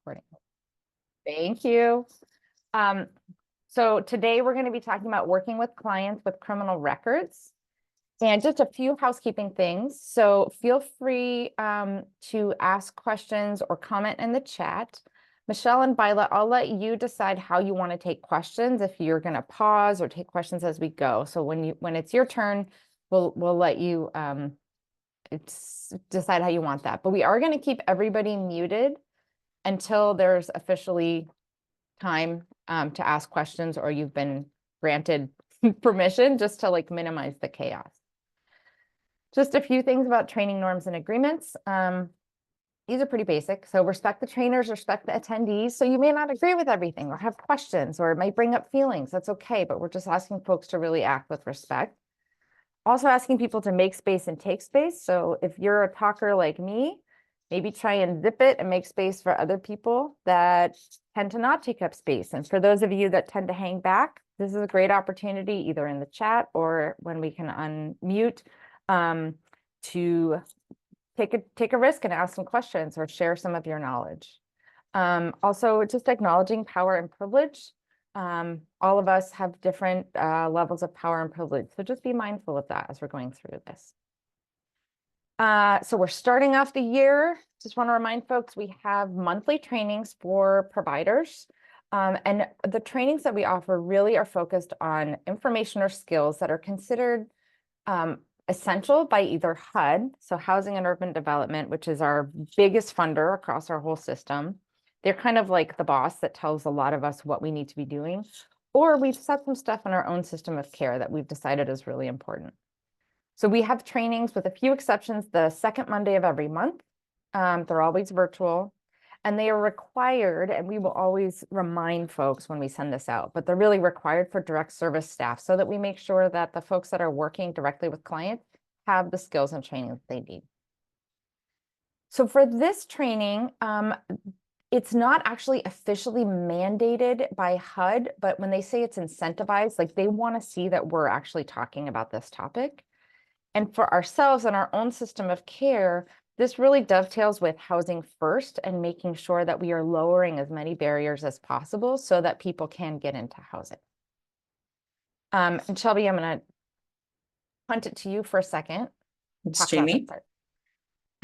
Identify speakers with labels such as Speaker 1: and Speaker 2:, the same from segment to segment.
Speaker 1: Recording. Thank you. So today we're going to be talking about working with clients with criminal records and just a few housekeeping things. So feel free to ask questions or comment in the chat. Michelle and Bila, I'll let you decide how you want to take questions, if you're going to pause or take questions as we go. So when it's your turn, we'll let you decide how you want that. But we are going to keep everybody muted until there's officially time to ask questions or you've been granted permission, just to like minimize the chaos. Just a few things about training norms and agreements. These are pretty basic. So respect the trainers, respect the attendees. So you may not agree with everything or have questions, or it might bring up feelings. That's okay, but we're just asking folks to really act with respect. Also asking people to make space and take space. So if you're a talker like me, maybe try and zip it and make space for other people that tend to not take up space. And for those of you that tend to hang back, this is a great opportunity, either in the chat or when we can unmute, to take a risk and ask some questions or share some of your knowledge. Also, just acknowledging power and privilege. All of us have different levels of power and privilege, so just be mindful of that as we're going through this. So we're starting off the year. Just want to remind folks, we have monthly trainings for providers. And the trainings that we offer really are focused on information or skills that are considered essential by either HUD, so Housing and Urban Development, which is our biggest funder across our whole system. They're kind of like the boss that tells a lot of us what we need to be doing, or we've set some stuff in our own system of care that we've decided is really important. So we have trainings, with a few exceptions, the second Monday of every month. They're always virtual, and they are required, and we will always remind folks when we send this out, but they're really required for direct service staff so that we make sure that the folks that are working directly with clients have the skills and training that they need. So for this training, it's not actually officially mandated by HUD, but when they say it's incentivized, like they want to see that we're actually talking about this topic. And for ourselves and our own system of care, this really dovetails with housing first and making sure that we are lowering as many barriers as possible so that people can get into housing. And Shelby, I'm going to punt it to you for a second.
Speaker 2: It's Jamie.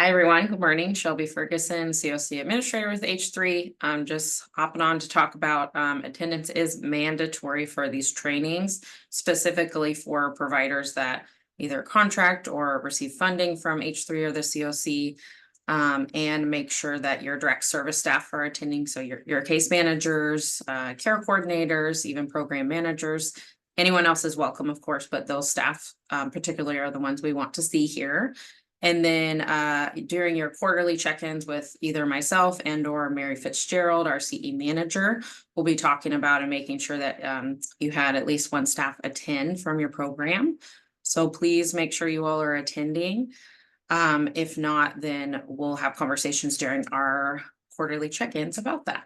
Speaker 2: Hi, everyone. Good morning. Shelby Ferguson, COC Administrator with H3. I'm just hopping on to talk about attendance is mandatory for these trainings, specifically for providers that either contract or receive funding from H3 or the COC, and make sure that your direct service staff are attending. So your case managers, care coordinators, even program managers. Anyone else is welcome, of course, but those staff particularly are the ones we want to see here. And then during your quarterly check-ins with either myself and or Mary Fitzgerald, our CE manager, we'll be talking about and making sure that you had at least one staff attend from your program. So please make sure you all are attending. If not, then we'll have conversations during our quarterly check-ins about that.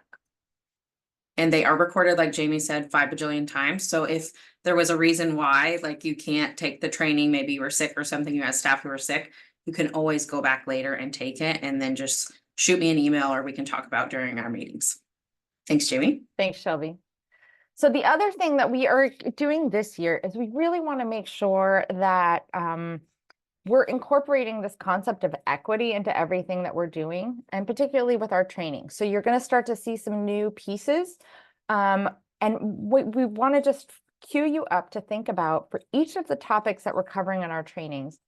Speaker 2: And they are recorded, like Jamie said, 5 bajillion times. So if there was a reason why, like you can't take the training, maybe you were sick or something, you had staff who were sick, you can always go back later and take it, and then just shoot me an email or we can talk about during our meetings. Thanks, Jamie.
Speaker 1: Thanks, Shelby. So the other thing that we are doing this year is we really want to make sure that we're incorporating this concept of equity into everything that we're doing, and particularly with our training. So you're going to start to see some new pieces. And we want to just cue you up to think about, for each of the topics that we're covering in our trainings,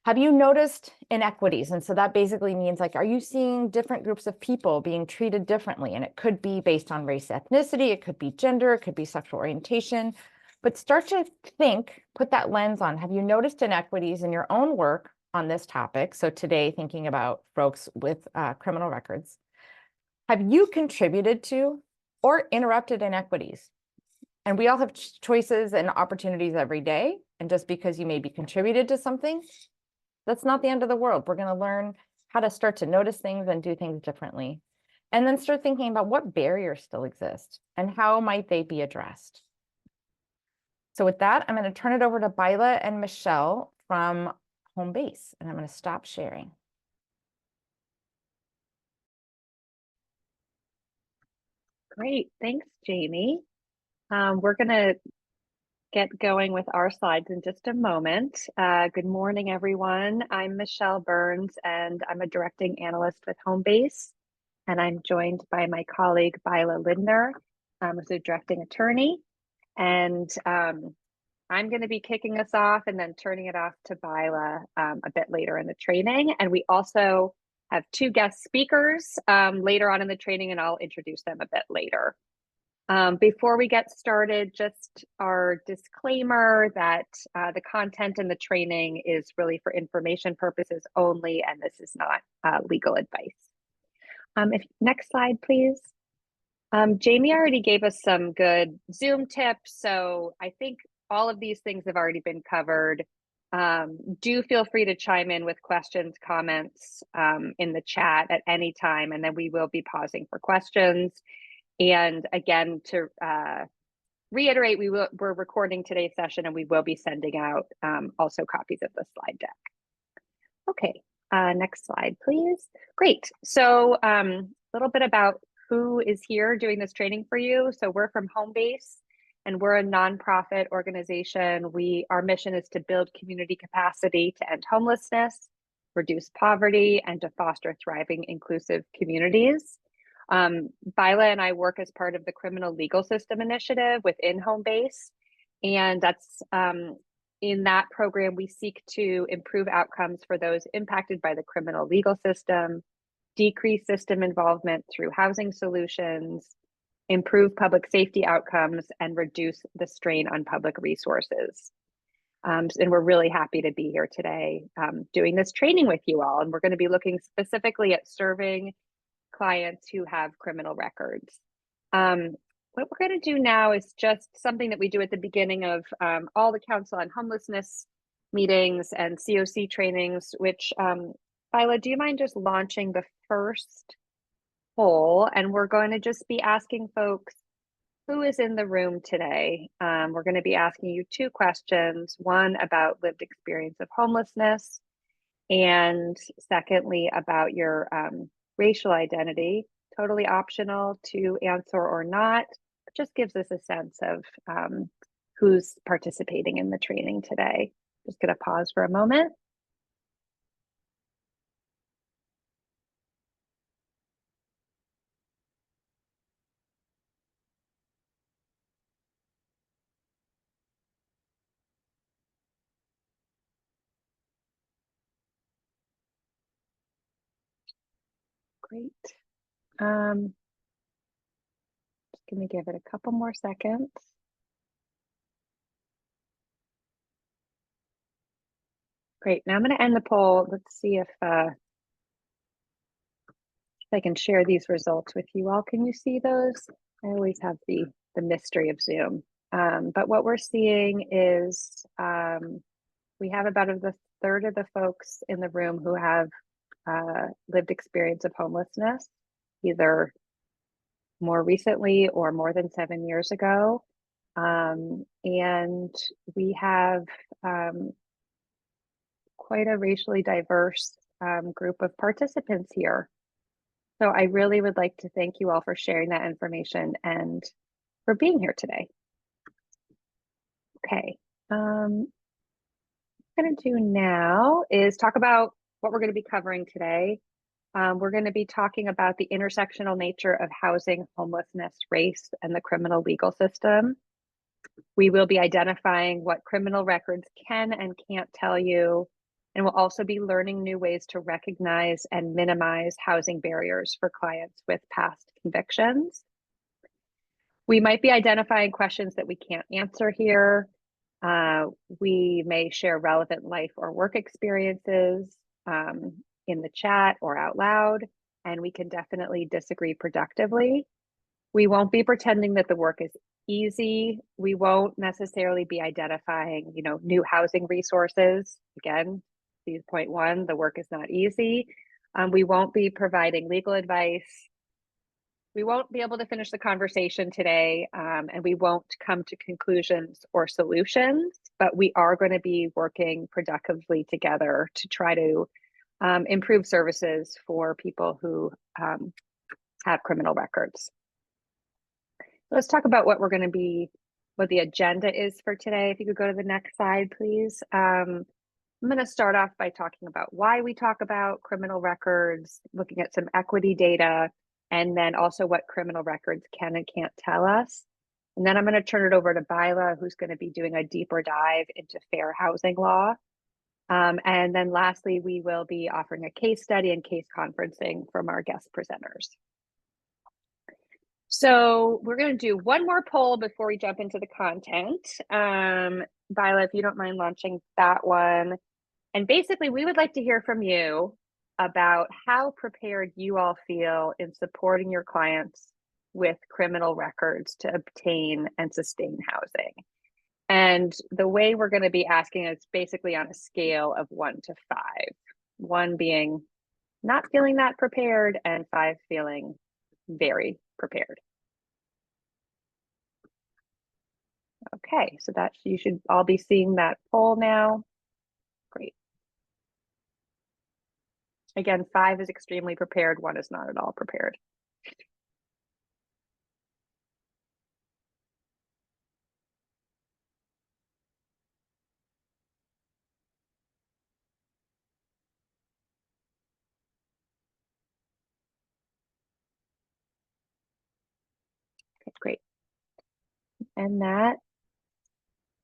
Speaker 1: have you noticed inequities? And so that basically means, like, are you seeing different groups of people being treated differently? And it could be based on race, ethnicity, it could be gender, it could be sexual orientation. But start to think, put that lens on. Have you noticed inequities in your own work on this topic? So today, thinking about folks with criminal records. Have you contributed to or interrupted inequities? And we all have choices and opportunities every day. And just because you maybe contributed to something, that's not the end of the world. We're going to learn how to start to notice things and do things differently. And then start thinking about what barriers still exist and how might they be addressed. So with that, I'm going to turn it over to Bila and Michelle from Home Base, and I'm going to stop sharing.
Speaker 3: Great, thanks, Jamie. We're gonna get going with our slides in just a moment. Good morning, everyone. I'm Michelle Burns, and I'm a directing analyst with Homebase, and I'm joined by my colleague, Byla Lindner, who's a directing attorney. And I'm going to be kicking us off and then turning it off to Byla a bit later in the training. And we also have two guest speakers later on in the training, and I'll introduce them a bit later. Before we get started, just our disclaimer that the content in the training is really for information purposes only, and this is not legal advice. Next slide, please. Jamie already gave us some good Zoom tips, so I think all of these things have already been covered. Do feel free to chime in with questions, comments in the chat at any time, and then we will be pausing for questions. And again, to reiterate, we're recording today's session, and we will be sending out also copies of the slide deck. Okay, next slide, please. Great. So a little bit about who is here doing this training for you. So we're from Homebase, and we're a nonprofit organization. Our mission is to build community capacity to end homelessness, reduce poverty, and to foster thriving, inclusive communities. Byla and I work as part of the Criminal Legal System Initiative within Homebase, and that's in that program, we seek to improve outcomes for those impacted by the criminal legal system, decrease system involvement through housing solutions, improve public safety outcomes, and reduce the strain on public resources. And we're really happy to be here today doing this training with you all. And we're going to be looking specifically at serving clients who have criminal records. What we're going to do now is just something that we do at the beginning of all the Council on Homelessness meetings and COC trainings, which, Byla, do you mind just launching the first poll? And we're going to just be asking folks who is in the room today. We're going to be asking you two questions, one about lived experience of homelessness, and secondly, about your racial identity. Totally optional to answer or not. It just gives us a sense of who's participating in the training today. Just going to pause for a moment. Great. Just going to give it a couple more seconds. Great. Now I'm going to end the poll. Let's see if I can share these results with you all. Can you see those? I always have the mystery of Zoom. But what we're seeing is we have about a third of the folks in the room who have lived experience of homelessness, either more recently or more than 7 years ago. And we have quite a racially diverse group of participants here. So I really would like to thank you all for sharing that information and for being here today. Okay, what I'm going to do now is talk about what we're going to be covering today. We're going to be talking about the intersectional nature of housing, homelessness, race, and the criminal legal system. We will be identifying what criminal records can and can't tell you, and we'll also be learning new ways to recognize and minimize housing barriers for clients with past convictions. We might be identifying questions that we can't answer here. We may share relevant life or work experiences in the chat or out loud, and we can definitely disagree productively. We won't be pretending that the work is easy. We won't necessarily be identifying, new housing resources. Again, point one, the work is not easy. We won't be providing legal advice. We won't be able to finish the conversation today, and we won't come to conclusions or solutions, but we are going to be working productively together to try to improve services for people who have criminal records. Let's talk about what the agenda is for today. If you could go to the next slide, please. I'm going to start off by talking about why we talk about criminal records, looking at some equity data, and then also what criminal records can and can't tell us. And then I'm going to turn it over to Byla, who's going to be doing a deeper dive into fair housing law. And then lastly, we will be offering a case study and case conferencing from our guest presenters. So we're going to do one more poll before we jump into the content. Byla, if you don't mind launching that one. And basically, we would like to hear from you about how prepared you all feel in supporting your clients with criminal records to obtain and sustain housing. And the way we're going to be asking is basically on a scale of 1 to 5, 1 being not feeling that prepared and 5 feeling very prepared. Okay, so that you should all be seeing that poll now. Great. Again, 5 is extremely prepared, 1 is not at all prepared. Okay, great. And that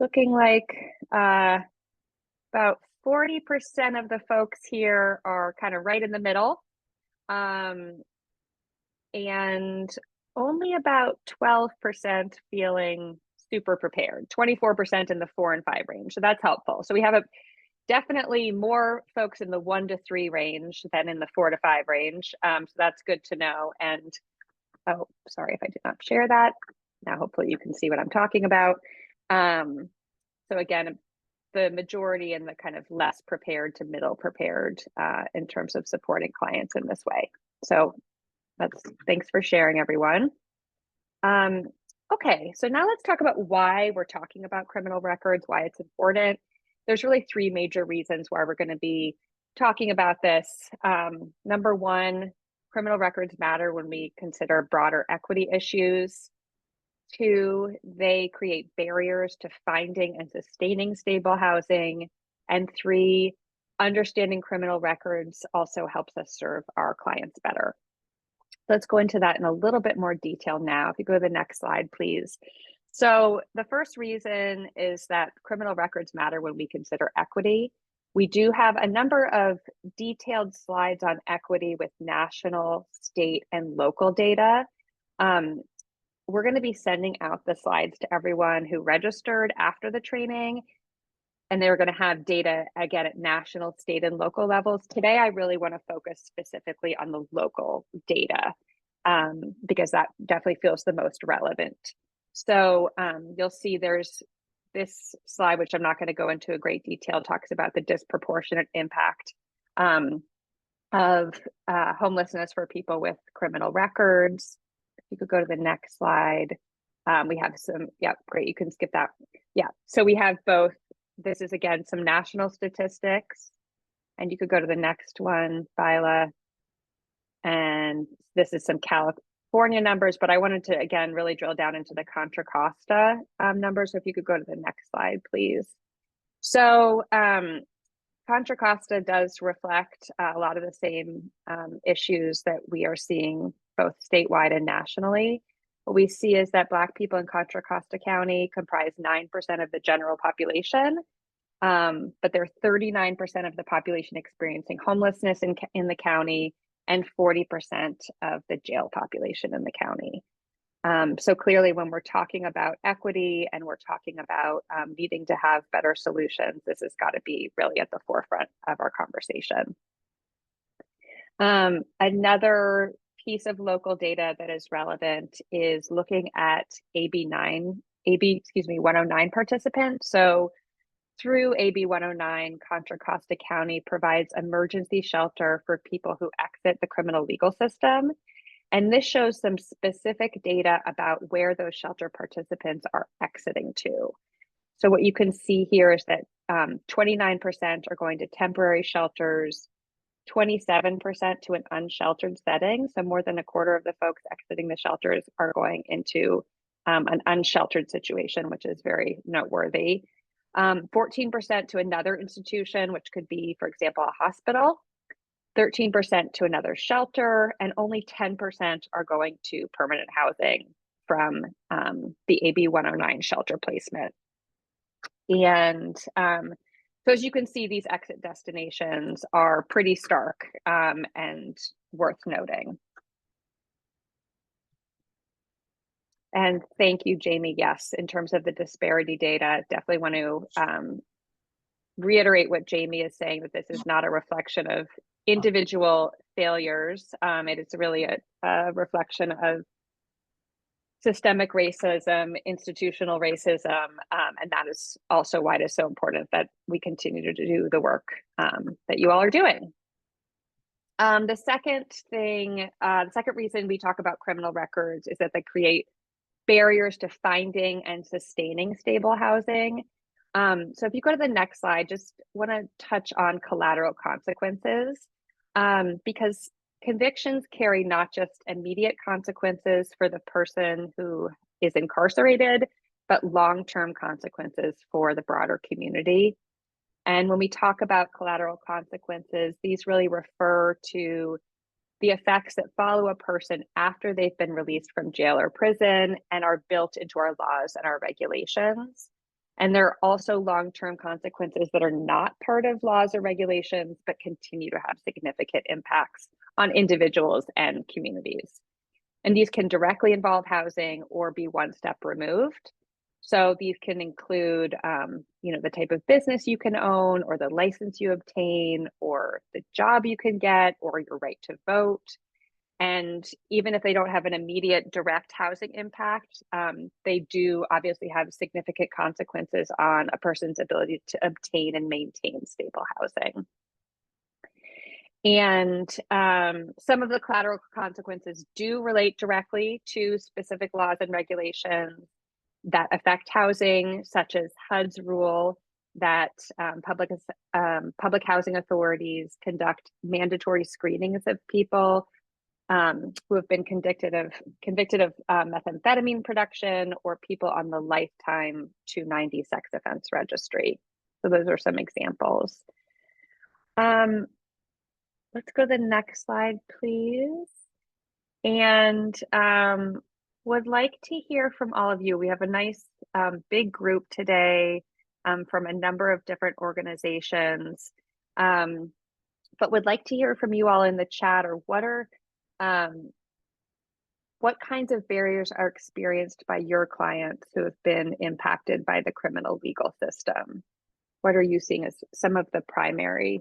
Speaker 3: looking like about 40% of the folks here are kind of right in the middle. And only about 12% feeling super prepared, 24% in the 4 and 5 range. So that's helpful. So we have definitely more folks in the 1 to 3 range than in the 4 to 5 range. So that's good to know. And oh, sorry if I did not share that. Now, hopefully you can see what I'm talking about. So again, the majority and the kind of less prepared to middle prepared in terms of supporting clients in this way. So thanks for sharing, everyone. Okay, so now let's talk about why we're talking about criminal records, why it's important. There's really 3 major reasons why we're going to be talking about this. Number 1, criminal records matter when we consider broader equity issues. 2, they create barriers to finding and sustaining stable housing. And 3, understanding criminal records also helps us serve our clients better. Let's go into that in a little bit more detail now. If you go to the next slide, please. So the first reason is that criminal records matter when we consider equity. We do have a number of detailed slides on equity with national, state, and local data. We're going to be sending out the slides to everyone who registered after the training, and they're going to have data again at national, state, and local levels. Today, I really want to focus specifically on the local data because that definitely feels the most relevant. So you'll see there's this slide, which I'm not going to go into a great detail, talks about the disproportionate impact of homelessness for people with criminal records. If you could go to the next slide. We have some, yeah, great, you can skip that. Yeah, so we have both. This is again some national statistics, and you could go to the next one, Byla. And this is some California numbers, but I wanted to again really drill down into the Contra Costa numbers. So if you could go to the next slide, please. So Contra Costa does reflect a lot of the same issues that we are seeing both statewide and nationally. What we see is that Black people in Contra Costa County comprise 9% of the general population, but they're 39% of the population experiencing homelessness in the county and 40% of the jail population in the county. So clearly, when we're talking about equity and we're talking about needing to have better solutions, this has got to be really at the forefront of our conversation. Another piece of local data that is relevant is looking at AB 109 participants. So through AB 109, Contra Costa County provides emergency shelter for people who exit the criminal legal system. And this shows some specific data about where those shelter participants are exiting to. So what you can see here is that 29% are going to temporary shelters, 27% to an unsheltered setting. So more than a quarter of the folks exiting the shelters are going into an unsheltered situation, which is very noteworthy. 14% to another institution, which could be, for example, a hospital, 13% to another shelter, and only 10% are going to permanent housing from the AB 109 shelter placement. And so as you can see, these exit destinations are pretty stark and worth noting. And thank you, Jamie. Yes, in terms of the disparity data, definitely want to reiterate what Jamie is saying, that this is not a reflection of individual failures. It is really a reflection of systemic racism, institutional racism, and that is also why it is so important that we continue to do the work that you all are doing. The second thing, the second reason we talk about criminal records is that they create barriers to finding and sustaining stable housing. So if you go to the next slide, just want to touch on collateral consequences, because convictions carry not just immediate consequences for the person who is incarcerated, but long-term consequences for the broader community. And when we talk about collateral consequences, these really refer to the effects that follow a person after they've been released from jail or prison and are built into our laws and our regulations. And there are also long-term consequences that are not part of laws or regulations, but continue to have significant impacts on individuals and communities. And these can directly involve housing or be one step removed. So these can include, the type of business you can own, or the license you obtain, or the job you can get, or your right to vote. And even if they don't have an immediate direct housing impact, they do obviously have significant consequences on a person's ability to obtain and maintain stable housing. And some of the collateral consequences do relate directly to specific laws and regulations that affect housing, such as HUD's rule that public housing authorities conduct mandatory screenings of people who have been convicted of methamphetamine production, or people on the lifetime 290 sex offense registry. So those are some examples. Let's go to the next slide, please. And would like to hear from all of you. We have a nice big group today from a number of different organizations, but would like to hear from you all in the chat, or what kinds of barriers are experienced by your clients who have been impacted by the criminal legal system? What are you seeing as some of the primary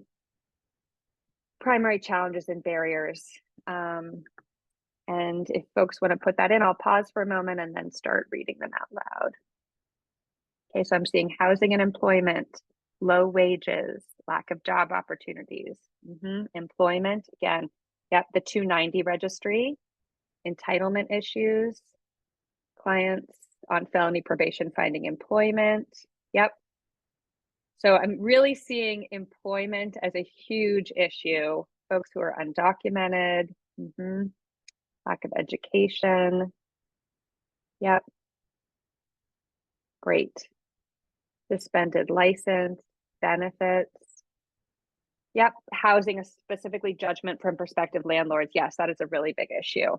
Speaker 3: challenges and barriers? And if folks want to put that in, I'll pause for a moment and then start reading them out loud. Okay, so I'm seeing housing and employment, low wages, lack of job opportunities, employment, again, yep, the 290 registry, entitlement issues, clients on felony probation finding employment, yep. So I'm really seeing employment as a huge issue, folks who are undocumented, lack of education. Yep. Great. Suspended license, benefits. Yep. Housing, specifically judgment from prospective landlords. Yes, that is a really big issue.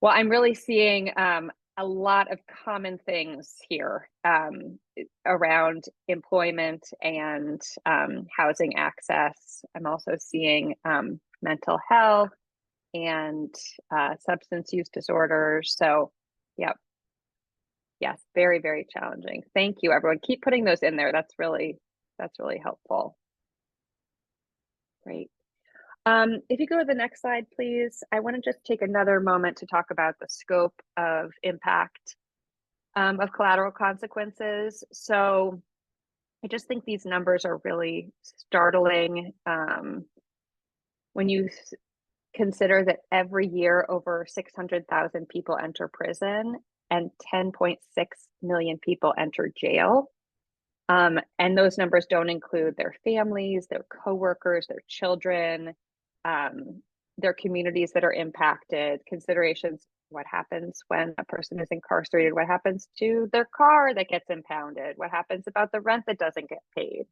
Speaker 3: Well, I'm really seeing a lot of common things here around employment and housing access. I'm also seeing mental health and substance use disorders. So, yep. Yes, very, very challenging. Thank you, everyone. Keep putting those in there. That's really helpful. Great. If you go to the next slide, please. I want to just take another moment to talk about the scope of impact of collateral consequences. So I just think these numbers are really startling when you consider that every year over 600,000 people enter prison and 10.6 million people enter jail. And those numbers don't include their families, their coworkers, their children, their communities that are impacted, considerations What happens when a person is incarcerated? What happens to their car that gets impounded? What happens about the rent that doesn't get paid?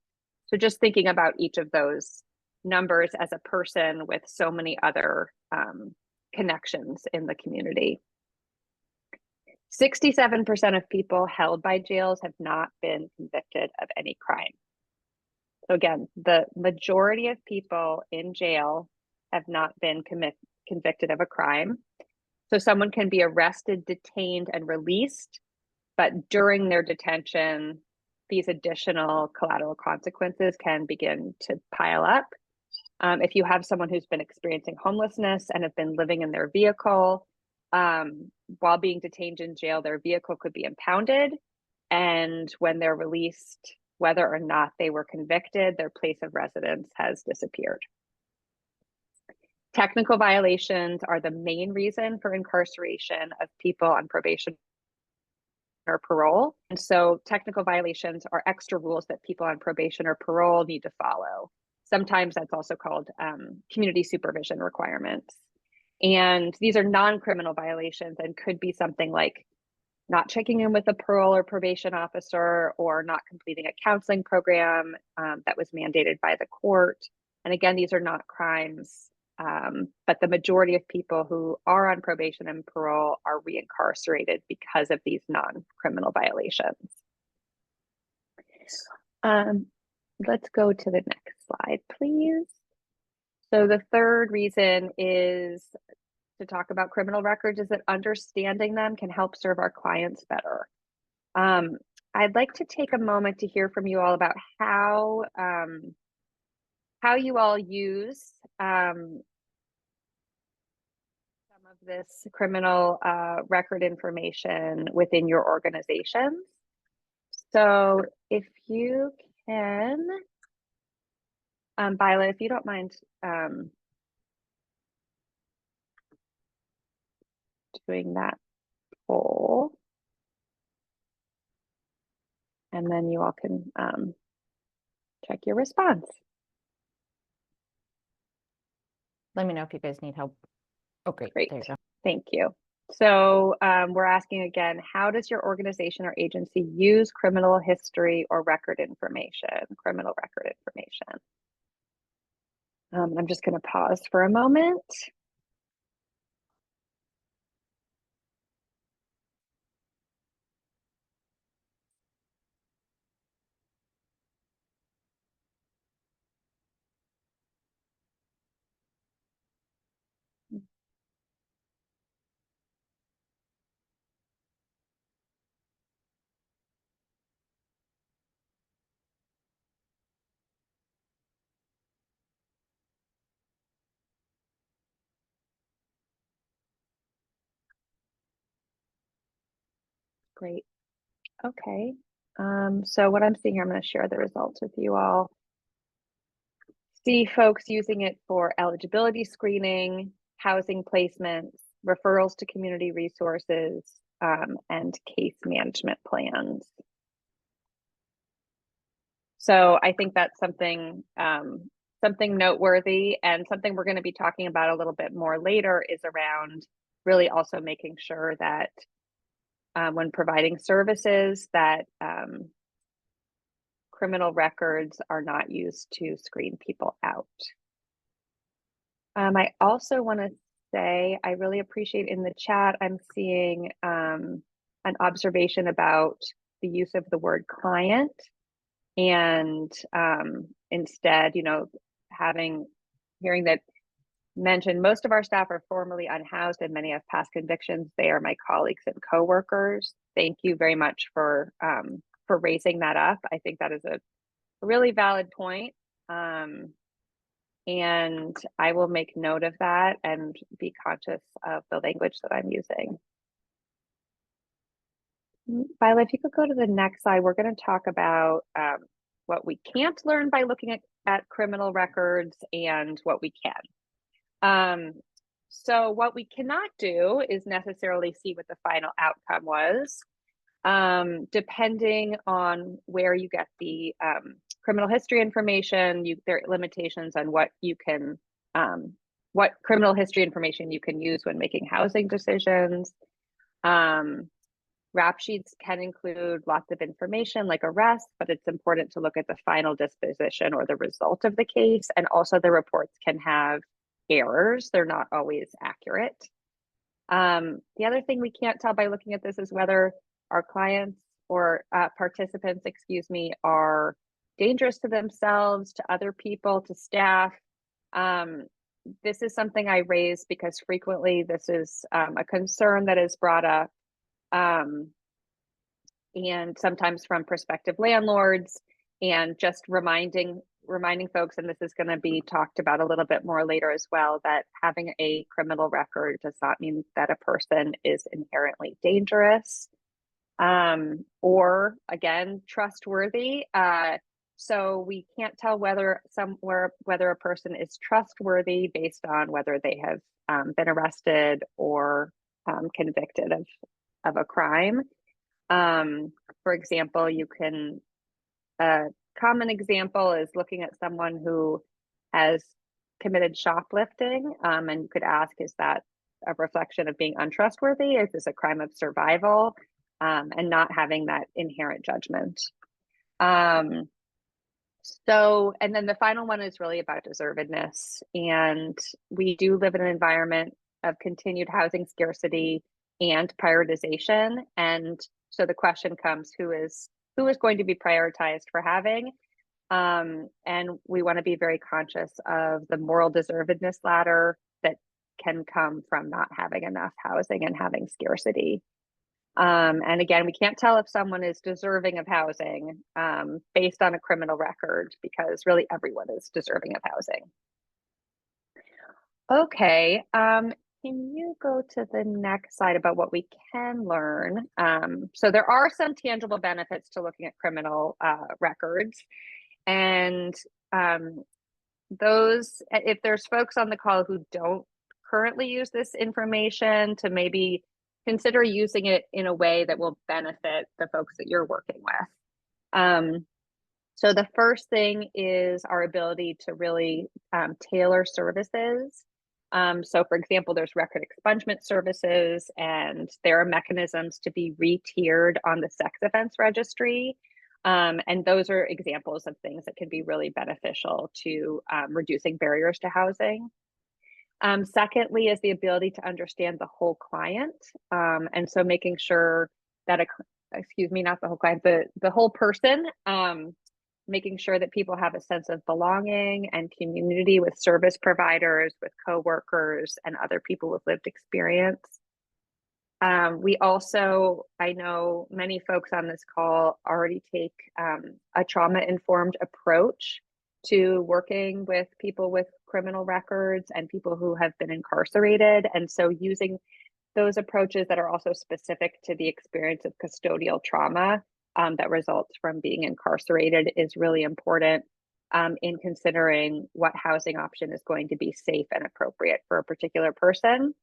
Speaker 3: So just thinking about each of those numbers as a person with so many other connections in the community. 67% of people held by jails have not been convicted of any crime. So again, the majority of people in jail have not been convicted of a crime. So someone can be arrested, detained, and released, but during their detention, these additional collateral consequences can begin to pile up. If you have someone who's been experiencing homelessness and have been living in their vehicle, while being detained in jail, their vehicle could be impounded. And when they're released, whether or not they were convicted, their place of residence has disappeared. Technical violations are the main reason for incarceration of people on probation or parole. And so technical violations are extra rules that people on probation or parole need to follow. Sometimes that's also called community supervision requirements. And these are non-criminal violations and could be something like not checking in with a parole or probation officer, or not completing a counseling program that was mandated by the court. And again, these are not crimes, but the majority of people who are on probation and parole are reincarcerated because of these non-criminal violations. Let's go to the next slide, please. So the third reason is to talk about criminal records is that understanding them can help serve our clients better. I'd like to take a moment to hear from you all about how you all use some of this criminal record information within your organizations. So if you can, Violet, if you don't mind doing that poll, and then you all can check your response.
Speaker 1: Let me know if you guys need help. Oh, great.
Speaker 3: Great.
Speaker 1: There you go.
Speaker 3: Thank you. So we're asking again, how does your organization or agency use criminal history or record information, criminal record information? I'm just going to pause for a moment. Great. Okay. So what I'm seeing here, I'm going to share the results with you all. See folks using it for eligibility screening, housing placements, referrals to community resources, and case management plans. So I think that's something noteworthy, and something we're going to be talking about a little bit more later is around really also making sure that when providing services that criminal records are not used to screen people out. I also want to say I really appreciate in the chat, I'm seeing an observation about the use of the word client, and instead, hearing that mentioned, most of our staff are formerly unhoused and many have past convictions. They are my colleagues and coworkers. Thank you very much for raising that up. I think that is a really valid point. And I will make note of that and be conscious of the language that I'm using. Violet, if you could go to the next slide, we're going to talk about what we can't learn by looking at criminal records and what we can. So what we cannot do is necessarily see what the final outcome was. Depending on where you get the criminal history information, there are limitations on what you can what criminal history information you can use when making housing decisions. Rap sheets can include lots of information like arrests, but it's important to look at the final disposition or the result of the case. And also the reports can have errors. They're not always accurate. The other thing we can't tell by looking at this is whether our clients or participants, excuse me, are dangerous to themselves, to other people, to staff. This is something I raise because frequently this is a concern that is brought up, and sometimes from prospective landlords, and just reminding folks, and this is going to be talked about a little bit more later as well, that having a criminal record does not mean that a person is inherently dangerous, or again, trustworthy. So we can't tell whether a person is trustworthy based on whether they have been arrested or convicted of a crime. For example, a common example is looking at someone who has committed shoplifting, and you could ask, is that a reflection of being untrustworthy? Is this a crime of survival? And not having that inherent judgment. And then the final one is really about deservedness. And we do live in an environment of continued housing scarcity and prioritization. And so the question comes, who is going to be prioritized for having? And we want to be very conscious of the moral deservedness ladder that can come from not having enough housing and having scarcity. And again, we can't tell if someone is deserving of housing based on a criminal record, because really everyone is deserving of housing. Okay, can you go to the next slide about what we can learn? So there are some tangible benefits to looking at criminal records. And those, if there's folks on the call who don't currently use this information, to maybe consider using it in a way that will benefit the folks that you're working with. So the first thing is our ability to really tailor services. So for example, there's record expungement services, and there are mechanisms to be re-tiered on the sex offense registry. And those are examples of things that can be really beneficial to reducing barriers to housing. Secondly is the ability to understand the whole client. And so making sure that, not the whole client, the whole person, making sure that people have a sense of belonging and community with service providers, with coworkers, and other people with lived experience. We also, I know many folks on this call already take a trauma-informed approach to working with people with criminal records and people who have been incarcerated. And so using those approaches that are also specific to the experience of custodial trauma that results from being incarcerated is really important in considering what housing option is going to be safe and appropriate for a particular person.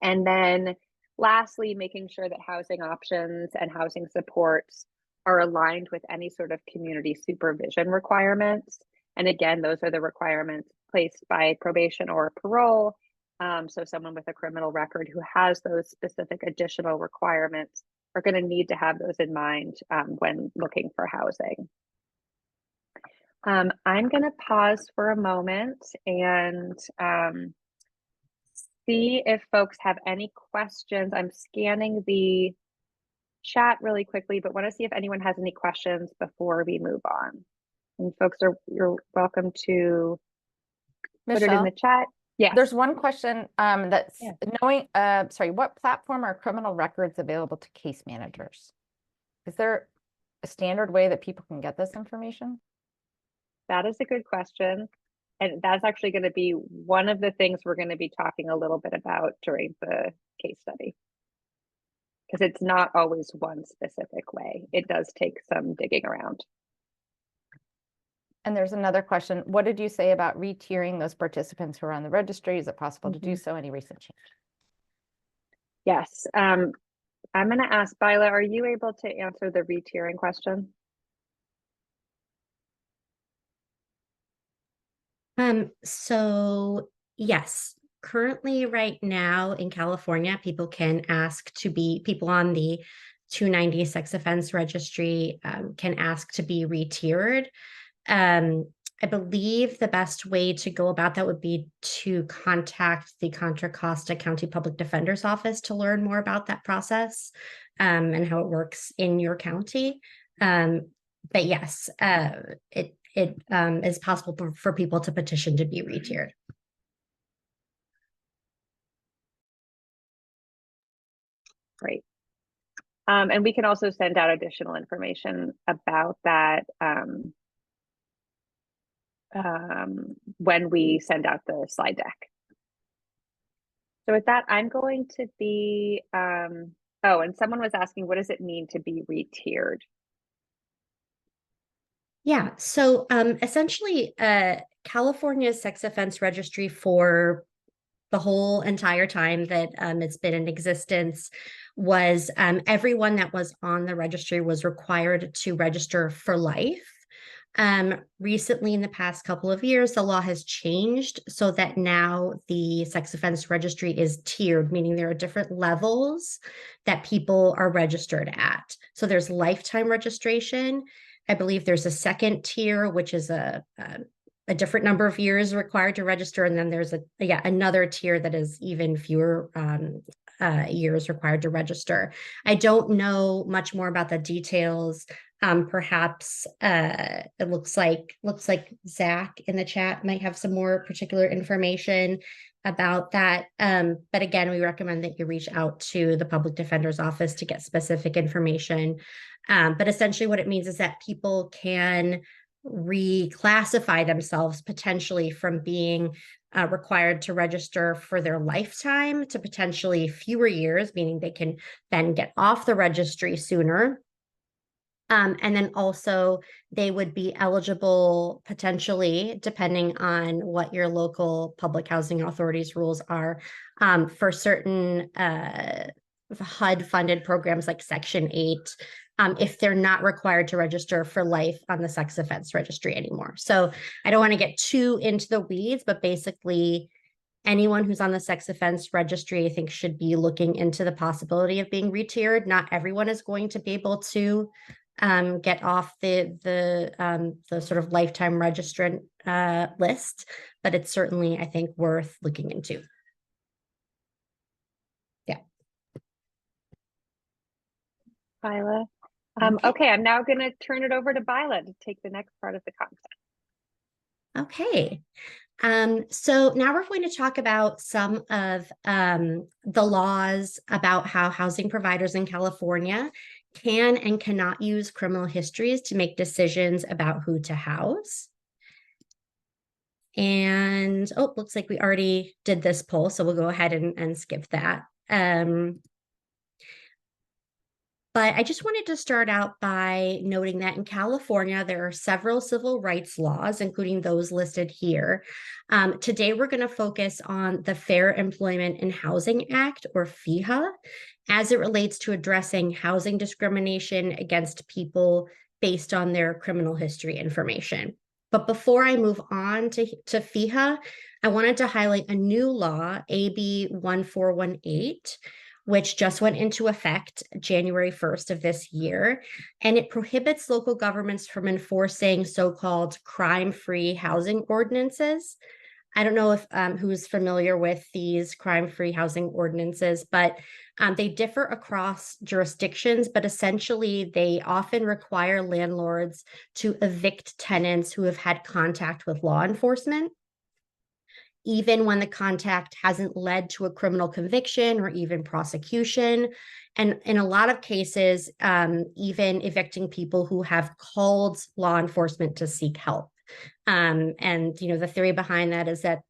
Speaker 3: And then lastly, making sure that housing options and housing supports are aligned with any sort of community supervision requirements. And again, those are the requirements placed by probation or parole. So someone with a criminal record who has those specific additional requirements are going to need to have those in mind when looking for housing. I'm going to pause for a moment and see if folks have any questions. I'm scanning the chat really quickly, but want to see if anyone has any questions before we move on. And folks, you're welcome to put it in the chat. Yeah.
Speaker 1: There's one question that's knowing, what platform are criminal records available to case managers? Is there a standard way that people can get this information?
Speaker 3: That is a good question. And that's actually going to be one of the things we're going to be talking a little bit about during the case study. Because it's not always one specific way. It does take some digging around.
Speaker 1: And there's another question. What did you say about re-tiering those participants who are on the registry? Is it possible to do so? Any recent change?
Speaker 3: Yes. I'm going to ask Byla, are you able to answer the re-tiering question?
Speaker 4: So Yes. Currently, right now in California, people can ask to be, people on the 290 sex offense registry can ask to be re-tiered. I believe the best way to go about that would be to contact the Contra Costa County Public Defender's Office to learn more about that process and how it works in your county. But yes, it is possible for people to petition to be re-tiered.
Speaker 3: Great. And we can also send out additional information about that when we send out the slide deck. So with that, I'm going to be, oh, and someone was asking, what does it mean to be re-tiered?
Speaker 4: Yeah, so essentially, California's sex offense registry for the whole entire time that it's been in existence was everyone that was on the registry was required to register for life. Recently, in the past couple of years, the law has changed so that now the sex offense registry is tiered, meaning there are different levels that people are registered at. So there's lifetime registration. I believe there's a second tier, which is a different number of years required to register. And then there's another tier that is even fewer years required to register. I don't know much more about the details. Perhaps it looks like Zach in the chat might have some more particular information about that. But again, we recommend that you reach out to the public defender's office to get specific information. But essentially what it means is that people can reclassify themselves potentially from being required to register for their lifetime to potentially fewer years, meaning they can then get off the registry sooner. And then also they would be eligible potentially, depending on what your local public housing authorities rules are, for certain HUD funded programs like Section 8, if they're not required to register for life on the sex offense registry anymore. So I don't want to get too into the weeds, but basically anyone who's on the sex offense registry, I think, should be looking into the possibility of being re-tiered. Not everyone is going to be able to get off the sort of lifetime registrant list, but it's certainly, I think, worth looking into. Yeah.
Speaker 3: Bila. Okay, I'm now going to turn it over to Bila to take the next part of the content.
Speaker 4: Okay. So now we're going to talk about some of the laws about how housing providers in California can and cannot use criminal histories to make decisions about who to house. And, oh, looks like we already did this poll, so we'll go ahead and skip that. But I just wanted to start out by noting that in California, there are several civil rights laws, including those listed here. Today, we're going to focus on the Fair Employment and Housing Act, or FEHA, as it relates to addressing housing discrimination against people based on their criminal history information. But before I move on to FEHA, I wanted to highlight a new law, AB 1418, which just went into effect January 1st of this year, and it prohibits local governments from enforcing so-called crime-free housing ordinances. I don't know if who's familiar with these crime-free housing ordinances, but they differ across jurisdictions, but essentially they often require landlords to evict tenants who have had contact with law enforcement, even when the contact hasn't led to a criminal conviction or even prosecution. And in a lot of cases, even evicting people who have called law enforcement to seek help. And, the theory behind that is that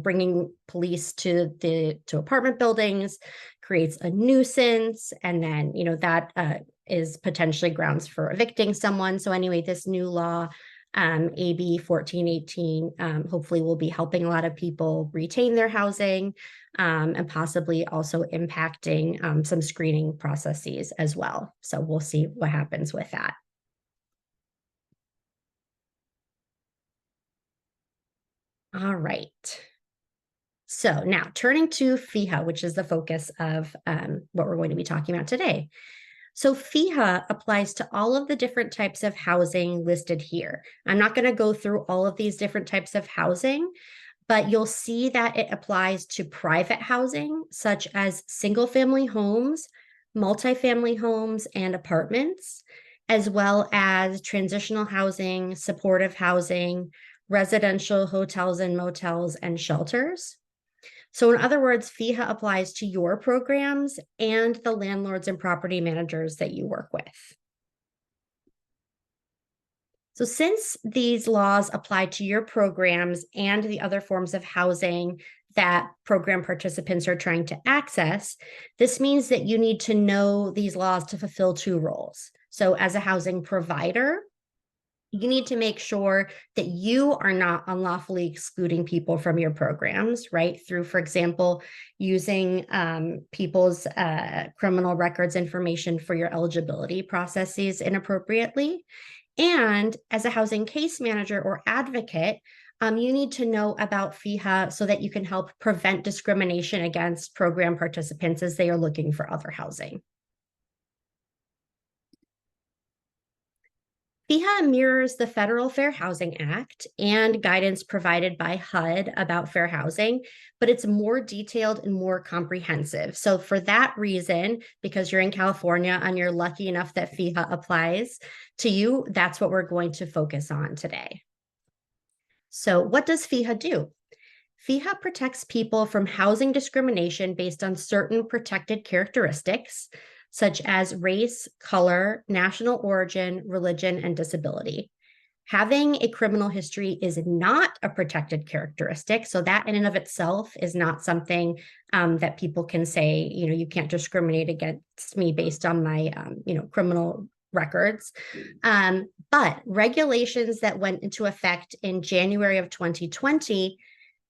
Speaker 4: bringing police to apartment buildings creates a nuisance. And then, that is potentially grounds for evicting someone. So anyway, this new law, AB 1418, hopefully will be helping a lot of people retain their housing and possibly also impacting some screening processes as well. So we'll see what happens with that. All right. So now turning to FEHA, which is the focus of what we're going to be talking about today. So FEHA applies to all of the different types of housing listed here. I'm not going to go through all of these different types of housing, but you'll see that it applies to private housing, such as single-family homes, multifamily homes, and apartments, as well as transitional housing, supportive housing, residential hotels and motels, and shelters. So in other words, FEHA applies to your programs and the landlords and property managers that you work with. So since these laws apply to your programs and the other forms of housing that program participants are trying to access, this means that you need to know these laws to fulfill two roles. So as a housing provider, you need to make sure that you are not unlawfully excluding people from your programs, right? Through, for example, using people's criminal records information for your eligibility processes inappropriately. And as a housing case manager or advocate, you need to know about FEHA so that you can help prevent discrimination against program participants as they are looking for other housing. FEHA mirrors the Federal Fair Housing Act and guidance provided by HUD about fair housing, but it's more detailed and more comprehensive. So for that reason, because you're in California and you're lucky enough that FEHA applies to you, that's what we're going to focus on today. So what does FEHA do? FEHA protects people from housing discrimination based on certain protected characteristics, such as race, color, national origin, religion, and disability. Having a criminal history is not a protected characteristic. So that in and of itself is not something that people can say, you can't discriminate against me based on my, criminal records. But regulations that went into effect in January of 2020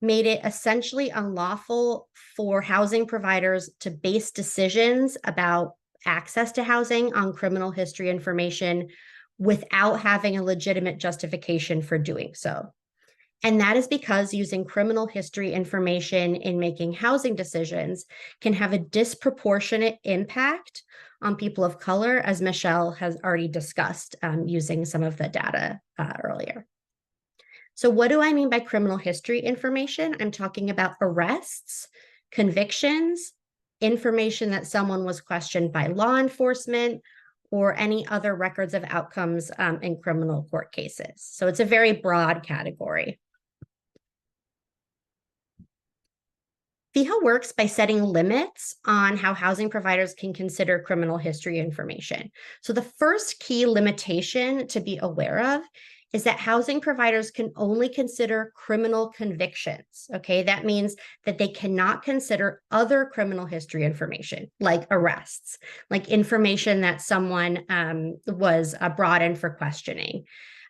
Speaker 4: made it essentially unlawful for housing providers to base decisions about access to housing on criminal history information without having a legitimate justification for doing so. And that is because using criminal history information in making housing decisions can have a disproportionate impact on people of color, as Michelle has already discussed using some of the data earlier. So what do I mean by criminal history information? I'm talking about arrests, convictions, information that someone was questioned by law enforcement, or any other records of outcomes in criminal court cases. So it's a very broad category. FEHA works by setting limits on how housing providers can consider criminal history information. So the first key limitation to be aware of is that housing providers can only consider criminal convictions, okay? That means that they cannot consider other criminal history information, like arrests, like information that someone was brought in for questioning.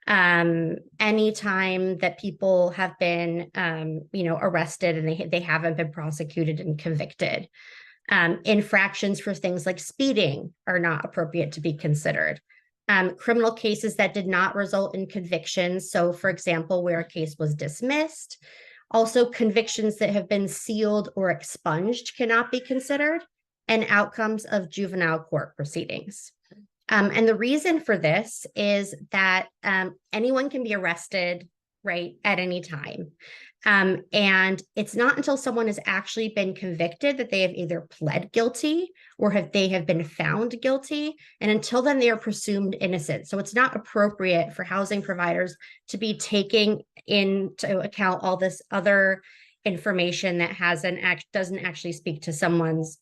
Speaker 4: Anytime that people have been, arrested and they haven't been prosecuted and convicted. Infractions for things like speeding are not appropriate to be considered. Criminal cases that did not result in convictions. So for example, where a case was dismissed. Also convictions that have been sealed or expunged cannot be considered, and outcomes of juvenile court proceedings. And the reason for this is that anyone can be arrested, right, at any time. And it's not until someone has actually been convicted that they have either pled guilty or they have been found guilty. And until then, they are presumed innocent. So it's not appropriate for housing providers to be taking into account all this other information that doesn't actually speak to someone's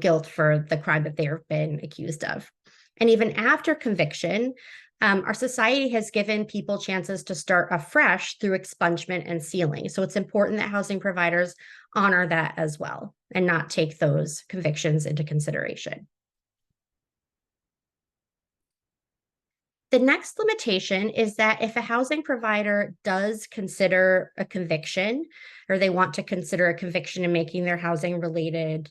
Speaker 4: guilt for the crime that they have been accused of. And even after conviction, our society has given people chances to start afresh through expungement and sealing. So it's important that housing providers honor that as well and not take those convictions into consideration. The next limitation is that if a housing provider does consider a conviction, or they want to consider a conviction in making their housing related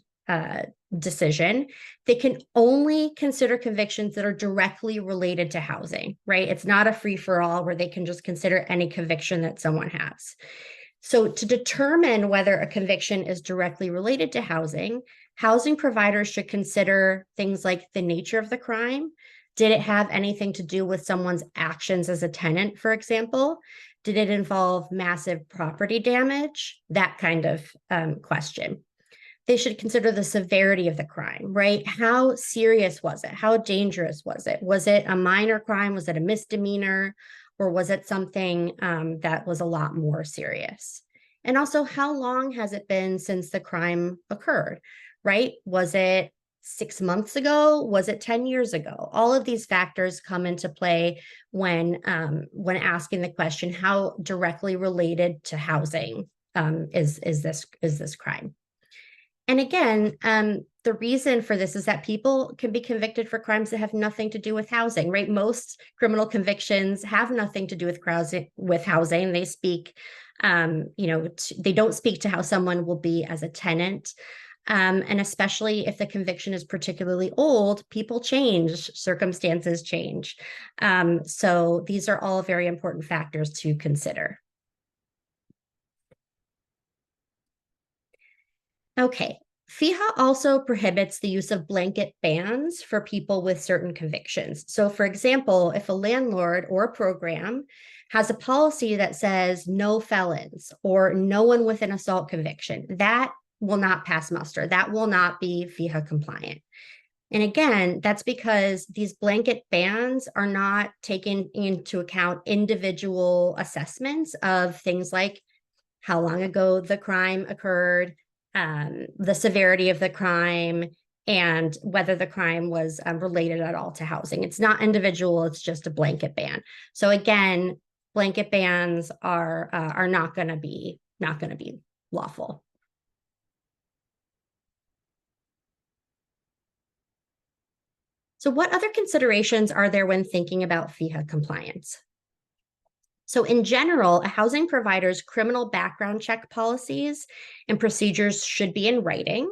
Speaker 4: decision, they can only consider convictions that are directly related to housing, right? It's not a free-for-all where they can just consider any conviction that someone has. So to determine whether a conviction is directly related to housing, housing providers should consider things like the nature of the crime. Did it have anything to do with someone's actions as a tenant, for example? Did it involve massive property damage? That kind of question. They should consider the severity of the crime, right? How serious was it? How dangerous was it? Was it a minor crime? Was it a misdemeanor? Or was it something that was a lot more serious? And also, how long has it been since the crime occurred, right? Was it 6 months ago? Was it 10 years ago? All of these factors come into play when asking the question, how directly related to housing is this crime? And again, the reason for this is that people can be convicted for crimes that have nothing to do with housing, right? Most criminal convictions have nothing to do with housing. They speak, they don't speak to how someone will be as a tenant. And especially if the conviction is particularly old, people change, circumstances change. So these are all very important factors to consider. Okay, FEHA also prohibits the use of blanket bans for people with certain convictions. So for example, if a landlord or a program has a policy that says no felons or no one with an assault conviction, that will not pass muster. That will not be FEHA compliant. And again, that's because these blanket bans are not taking into account individual assessments of things like how long ago the crime occurred, the severity of the crime, and whether the crime was related at all to housing. It's not individual, it's just a blanket ban. So again, blanket bans are not going to be lawful. So what other considerations are there when thinking about FEHA compliance? So in general, a housing provider's criminal background check policies and procedures should be in writing.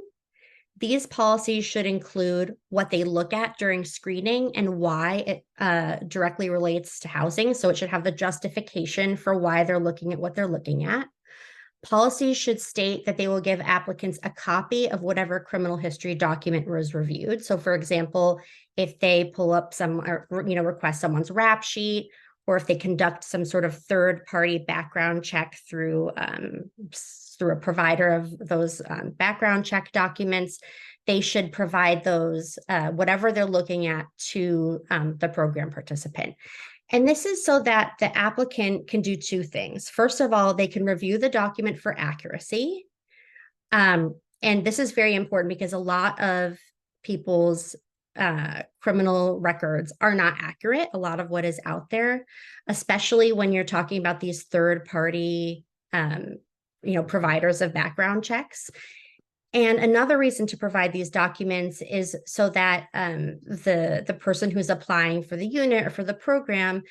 Speaker 4: These policies should include what they look at during screening and why it directly relates to housing. So it should have the justification for why they're looking at what they're looking at. Policies should state that they will give applicants a copy of whatever criminal history document was reviewed. So for example, if they pull up request someone's rap sheet, or if they conduct some sort of third-party background check through a provider of those background check documents, they should provide those, whatever they're looking at, to the program participant. And this is so that the applicant can do two things. First of all, they can review the document for accuracy. And this is very important because a lot of people's criminal records are not accurate. A lot of what is out there, especially when you're talking about these third-party, providers of background checks. And another reason to provide these documents is so that the person who's applying for the unit or for the program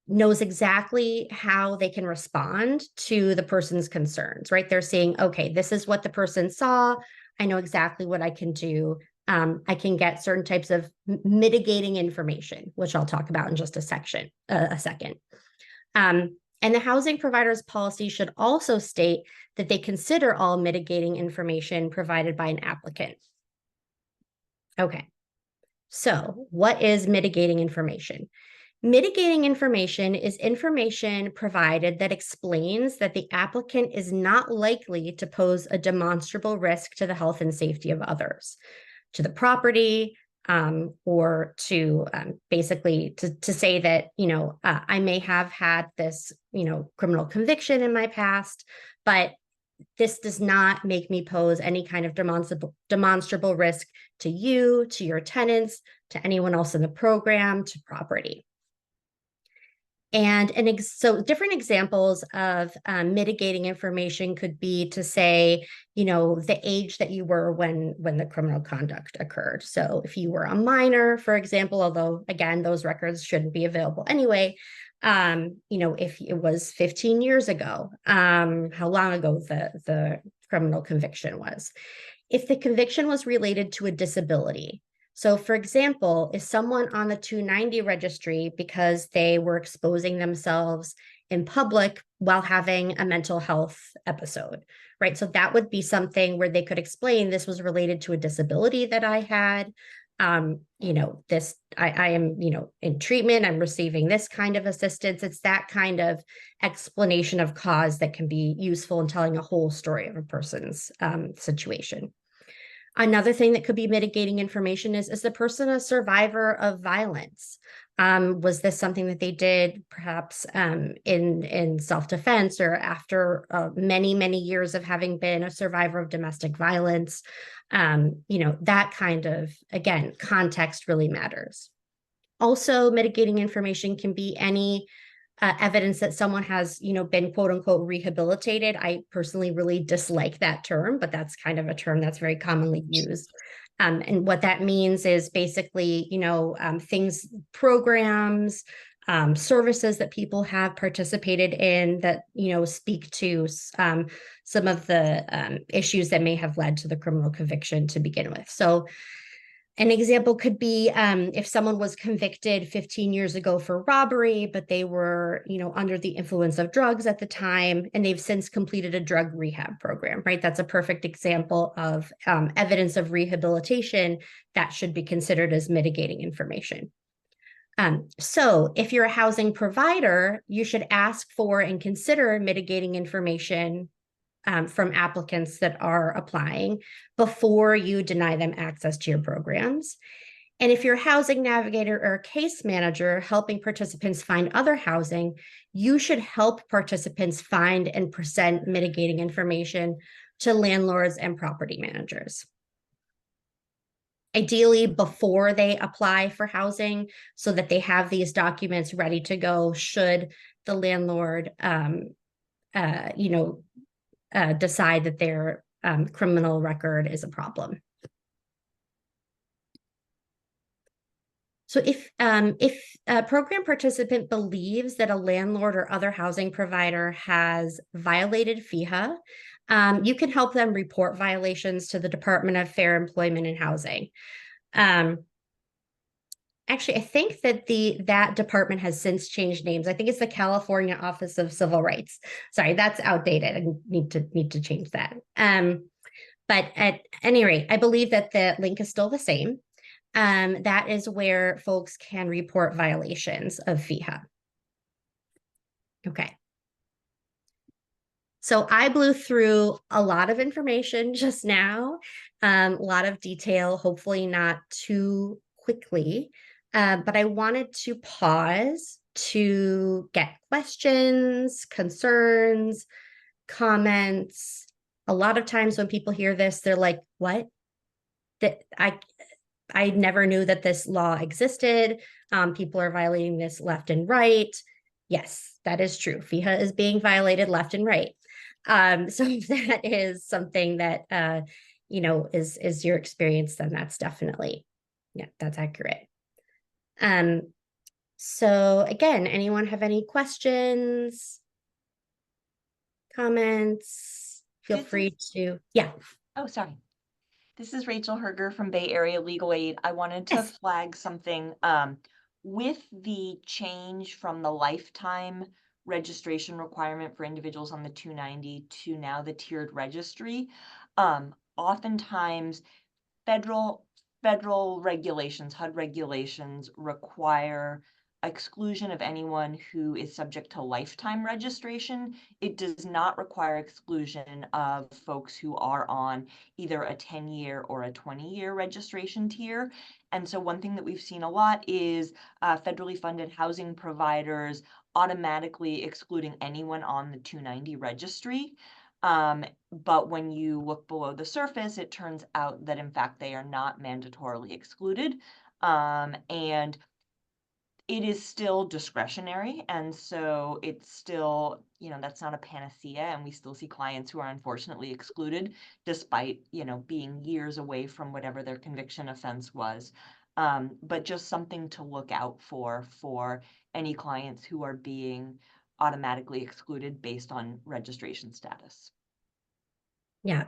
Speaker 4: knows exactly how they can respond to the person's concerns, right? They're saying, okay, this is what the person saw. I know exactly what I can do. I can get certain types of mitigating information, which I'll talk about in just a second. And the housing provider's policy should also state that they consider all mitigating information provided by an applicant. Okay, so what is mitigating information? Mitigating information is information provided that explains that the applicant is not likely to pose a demonstrable risk to the health and safety of others, to the property, or to basically to say that, I may have had this, criminal conviction in my past, but this does not make me pose any kind of demonstrable risk to you, to your tenants, to anyone else in the program, to property. And so different examples of mitigating information could be to say, the age that you were when the criminal conduct occurred. So if you were a minor, for example, although again, those records shouldn't be available anyway, if it was 15 years ago, how long ago the criminal conviction was. If the conviction was related to a disability, So for example, is someone on the 290 registry because they were exposing themselves in public while having a mental health episode, right? So that would be something where they could explain this was related to a disability that I had. This, I am, in treatment, I'm receiving this kind of assistance. It's that kind of explanation of cause that can be useful in telling a whole story of a person's situation. Another thing that could be mitigating information is the person a survivor of violence? Was this something that they did perhaps in self-defense or after many, many years of having been a survivor of domestic violence? That kind of, again, context really matters. Also, mitigating information can be any evidence that someone has, been quote unquote rehabilitated. I personally really dislike that term, but that's kind of a term that's very commonly used. And what that means is basically, things, programs, services that people have participated in that, speak to some of the issues that may have led to the criminal conviction to begin with. So an example could be if someone was convicted 15 years ago for robbery, but they were, under the influence of drugs at the time, and they've since completed a drug rehab program, right? That's a perfect example of evidence of rehabilitation that should be considered as mitigating information. So if you're a housing provider, you should ask for and consider mitigating information from applicants that are applying before you deny them access to your programs. And if you're a housing navigator or a case manager helping participants find other housing, you should help participants find and present mitigating information to landlords and property managers. Ideally, before they apply for housing, so that they have these documents ready to go should the landlord decide that their criminal record is a problem. So if a program participant believes that a landlord or other housing provider has violated FEHA, you can help them report violations to the Department of Fair Employment and Housing. Actually, I think that that department has since changed names. I think it's the California Office of Civil Rights. Sorry, that's outdated. I need to change that. But at any rate, I believe that the link is still the same. That is where folks can report violations of FEHA. Okay. So I blew through a lot of information just now, a lot of detail, hopefully not too quickly. But I wanted to pause to get questions, concerns, comments. A lot of times when people hear this, they're like, what? That I never knew that this law existed. People are violating this left and right. Yes, that is true. FEHA is being violated left and right. So if that is something that, is your experience, then that's definitely, that's accurate. So again, anyone have any questions, comments? Feel free to, yeah.
Speaker 5: Oh, sorry. This is Rachel Herger from Bay Area Legal Aid. I wanted to
Speaker 4: Yes.
Speaker 5: flag something with the change from the lifetime registration requirement for individuals on the 290 to now the tiered registry. Oftentimes federal regulations, HUD regulations, require exclusion of anyone who is subject to lifetime registration. It does not require exclusion of folks who are on either a 10-year or a 20-year registration tier. And so one thing that we've seen a lot is federally funded housing providers automatically excluding anyone on the 290 registry. But when you look below the surface, it turns out that in fact they are not mandatorily excluded. And it is still discretionary. And so it's still, that's not a panacea. And we still see clients who are unfortunately excluded despite, being years away from whatever their conviction offense was. But just something to look out for any clients who are being automatically excluded based on registration status.
Speaker 4: Yeah.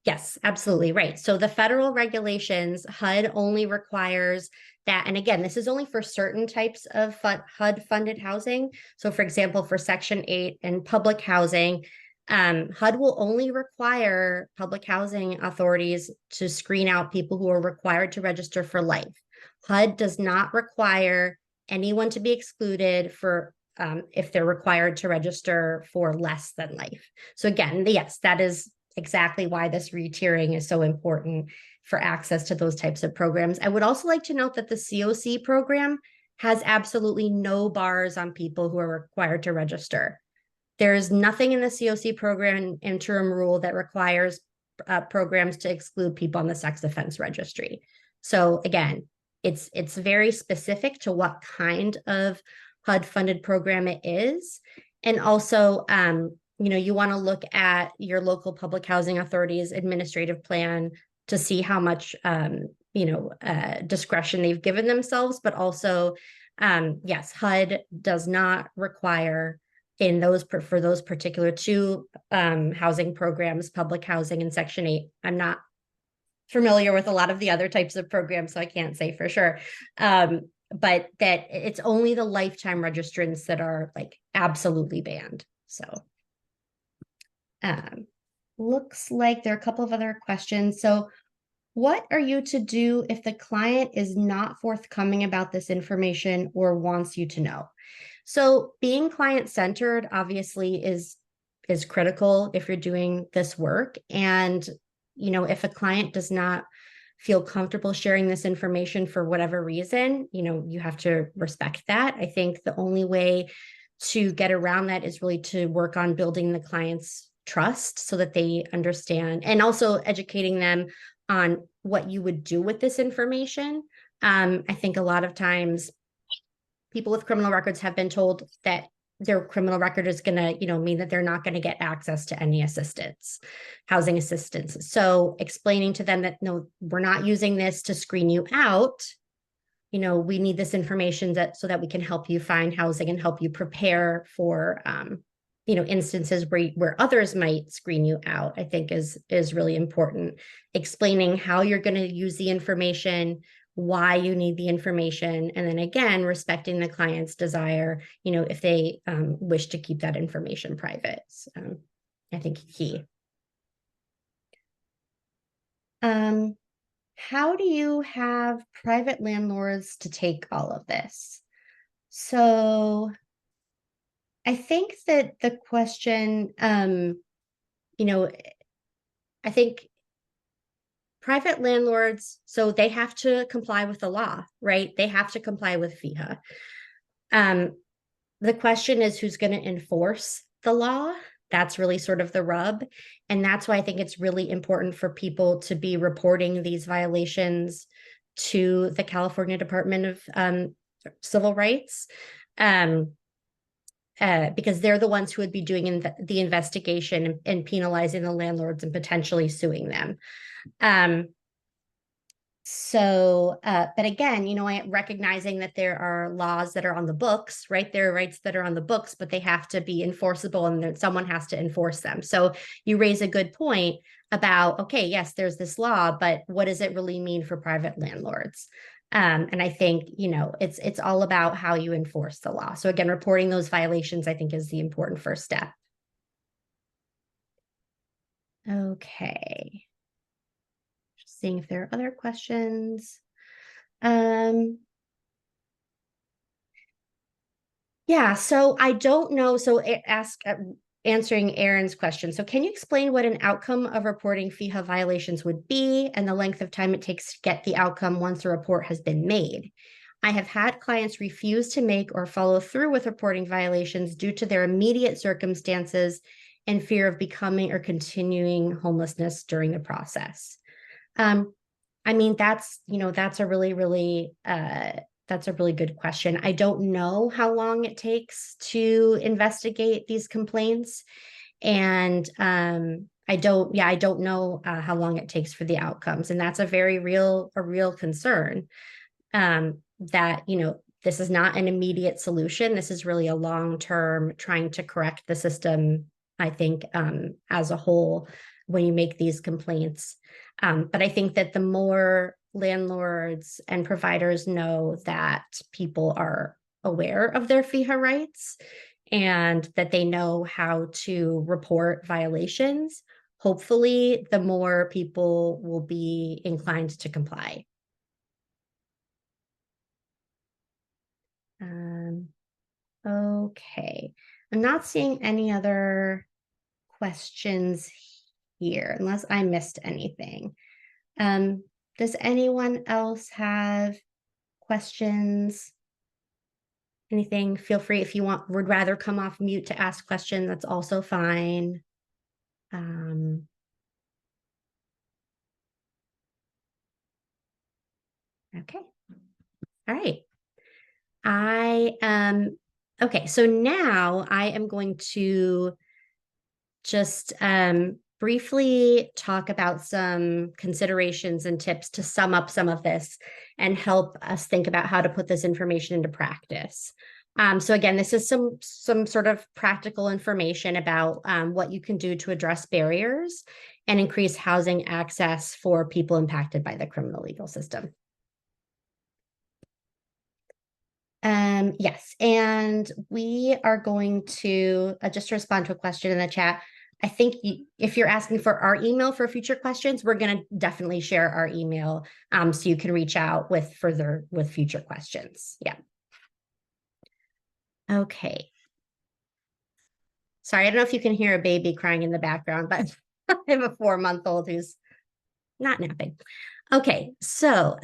Speaker 4: Yes, absolutely right. So the federal regulations, HUD only requires that, and again, this is only for certain types of HUD funded housing. So for example, for Section 8 and public housing, HUD will only require public housing authorities to screen out people who are required to register for life. HUD does not require anyone to be excluded for if they're required to register for less than life. So again, yes, that is exactly why this retiering is so important for access to those types of programs. I would also like to note that the COC program has absolutely no bars on people who are required to register. There is nothing in the COC program interim rule that requires programs to exclude people on the sex offense registry. So again, it's very specific to what kind of HUD funded program it is. And also, you want to look at your local public housing authority's administrative plan to see how much, discretion they've given themselves, but also, yes, HUD does not require for those particular two housing programs, public housing and Section 8. I'm not familiar with a lot of the other types of programs, so I can't say for sure. But that it's only the lifetime registrants that are like absolutely banned. So looks like there are a couple of other questions. So what are you to do if the client is not forthcoming about this information or wants you to know? So being client-centered obviously is critical if you're doing this work. And, if a client does not feel comfortable sharing this information for whatever reason, you have to respect that. I think the only way to get around that is really to work on building the client's trust so that they understand, and also educating them on what you would do with this information. I think a lot of times people with criminal records have been told that their criminal record is going to, mean that they're not going to get access to any assistance, housing assistance. So explaining to them that, no, we're not using this to screen you out. We need this information so that we can help you find housing and help you prepare for, instances where others might screen you out, I think is really important. Explaining how you're going to use the information, why you need the information, and then again, respecting the client's desire, if they wish to keep that information private. I think key. How do you have private landlords to take all of this? So I think that the question, I think private landlords, so they have to comply with the law, right? They have to comply with FEHA. The question is who's going to enforce the law? That's really sort of the rub. And that's why I think it's really important for people to be reporting these violations to the California Department of Civil Rights. Because they're the ones who would be doing the investigation and penalizing the landlords and potentially suing them. But again, recognizing that there are laws that are on the books, right? There are rights that are on the books, but they have to be enforceable and someone has to enforce them. So you raise a good point about, okay, yes, there's this law, but what does it really mean for private landlords? And I think, it's all about how you enforce the law. So again, reporting those violations, I think, is the important first step. Okay. Just seeing if there are other questions. Yeah, so I don't know. So answering Aaron's question. So can you explain what an outcome of reporting FEHA violations would be and the length of time it takes to get the outcome once a report has been made? I have had clients refuse to make or follow through with reporting violations due to their immediate circumstances and fear of becoming or continuing homelessness during the process. That's a really, really, that's a really good question. I don't know how long it takes to investigate these complaints. And I don't know how long it takes for the outcomes. And that's a real concern that, this is not an immediate solution. This is really a long-term trying to correct the system, I think, as a whole. when you make these complaints. But I think that the more landlords and providers know that people are aware of their FEHA rights and that they know how to report violations, hopefully the more people will be inclined to comply. Okay, I'm not seeing any other questions here unless I missed anything. Does anyone else have questions? Anything? Feel free if you would rather come off mute to ask questions, that's also fine. Okay. All right. Okay, so now I am going to just briefly talk about some considerations and tips to sum up some of this and help us think about how to put this information into practice. So again, this is some sort of practical information about what you can do to address barriers and increase housing access for people impacted by the criminal legal system. Yes, and we are going to just respond to a question in the chat. I think if you're asking for our email for future questions, we're going to definitely share our email so you can reach out with future questions. Yeah. Okay. Sorry, I don't know if you can hear a baby crying in the background, but I have a 4-month-old who's not napping. Okay, so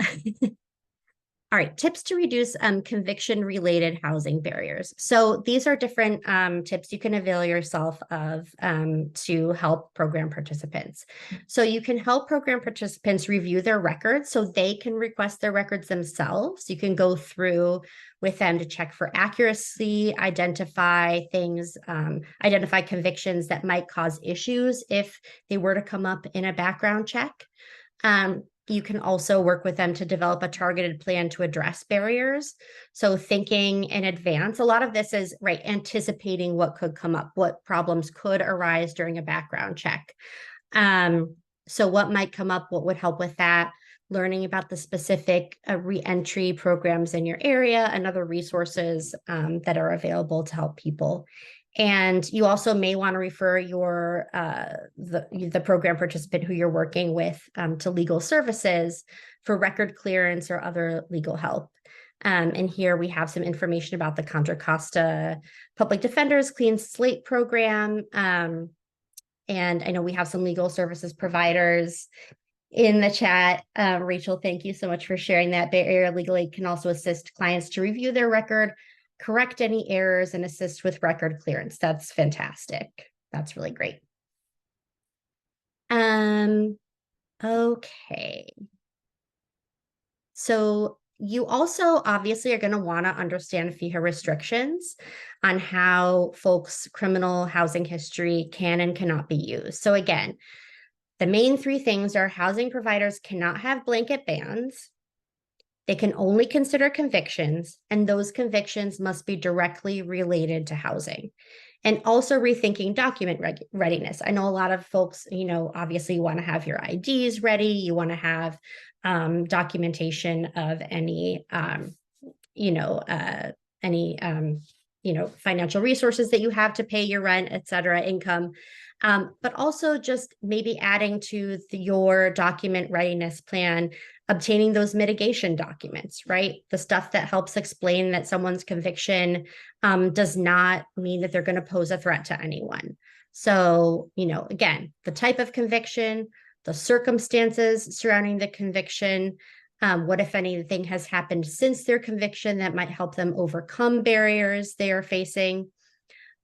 Speaker 4: all right, tips to reduce conviction-related housing barriers. So these are different tips you can avail yourself of to help program participants. So you can help program participants review their records so they can request their records themselves. You can go through with them to check for accuracy, identify things, identify convictions that might cause issues if they were to come up in a background check. You can also work with them to develop a targeted plan to address barriers. So thinking in advance, a lot of this is anticipating what could come up, what problems could arise during a background check. So what might come up, what would help with that, learning about the specific re-entry programs in your area and other resources that are available to help people. And you also may want to refer the program participant who you're working with to legal services for record clearance or other legal help. And here we have some information about the Contra Costa Public Defenders Clean Slate Program. And I know we have some legal services providers in the chat. Rachel, thank you so much for sharing that. Bay Area Legal Aid can also assist clients to review their record, correct any errors, and assist with record clearance. That's fantastic. That's really great. Okay. So you also obviously are going to want to understand FEHA restrictions on how folks' criminal housing history can and cannot be used. So again, the main 3 things are housing providers cannot have blanket bans. They can only consider convictions, and those convictions must be directly related to housing. And also rethinking document readiness. I know a lot of folks, obviously you want to have your IDs ready. You want to have documentation of any, financial resources that you have to pay your rent, et cetera, income. But also just maybe adding to your document readiness plan, obtaining those mitigation documents, right? The stuff that helps explain that someone's conviction does not mean that they're going to pose a threat to anyone. So, again, the type of conviction, the circumstances surrounding the conviction, what, if anything, has happened since their conviction that might help them overcome barriers they are facing.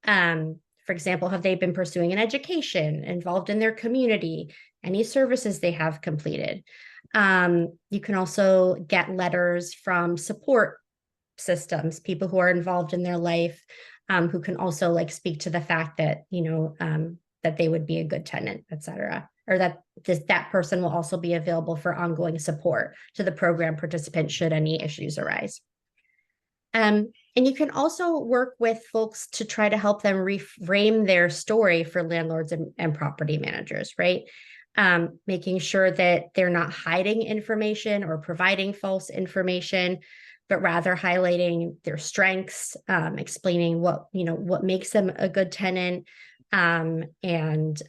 Speaker 4: For example, have they been pursuing an education, involved in their community, any services they have completed? You can also get letters from support systems, people who are involved in their life, who can also speak to the fact that, that they would be a good tenant, et cetera, or that that person will also be available for ongoing support to the program participant should any issues arise. And you can also work with folks to try to help them reframe their story for landlords and property managers, right? Making sure that they're not hiding information or providing false information, but rather highlighting their strengths, explaining what makes them a good tenant, and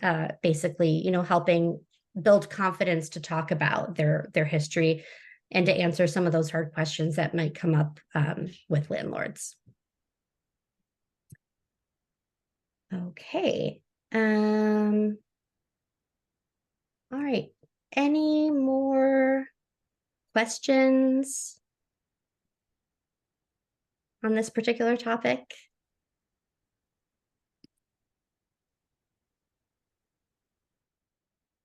Speaker 4: basically, helping build confidence to talk about their history and to answer some of those hard questions that might come up with landlords. Okay. All right. Any more questions on this particular topic?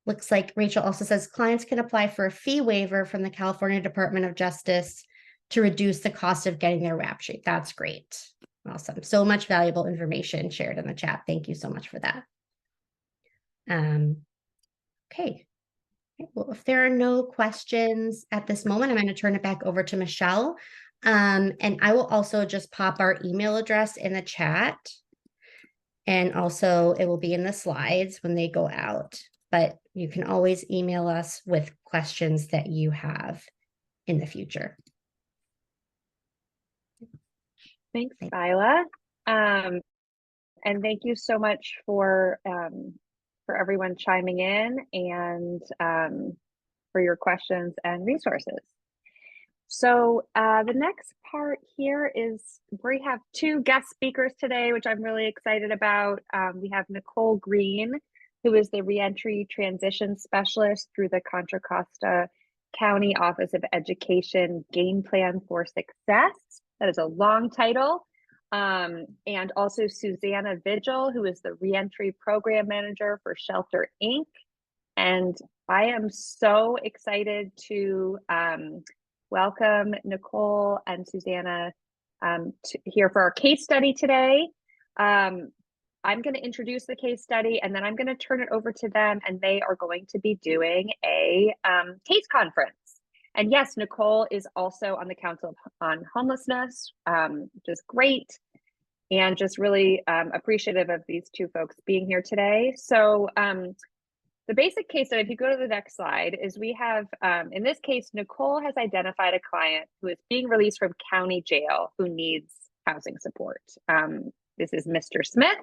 Speaker 4: Looks like Rachel also says clients can apply for a fee waiver from the California Department of Justice to reduce the cost of getting their rap sheet. That's great. Awesome. So much valuable information shared in the chat. Thank you so much for that. Okay. Well, if there are no questions at this moment, I'm going to turn it back over to Michelle. And I will also just pop our email address in the chat. And also it will be in the slides when they go out. But you can always email us with questions that you have in the future.
Speaker 3: Thanks, Viola. And thank you so much for everyone chiming in and for your questions and resources. So the next part here is we have two guest speakers today, which I'm really excited about. We have Nicole Green, who is the Reentry Transition Specialist through the Contra Costa County Office of Education Game Plan for Success. That is a long title. And also Susanna Vigil, who is the Reentry Program Manager for Shelter Inc. And I am so excited to welcome Nicole and Susanna here for our case study today. I'm going to introduce the case study and then I'm going to turn it over to them, and they are going to be doing a case conference. And yes, Nicole is also on the Council on Homelessness, which is great, and just really appreciative of these two folks being here today. So the basic case study, if you go to the next slide, is we have, in this case, Nicole has identified a client who is being released from county jail who needs housing support. This is Mr. Smith.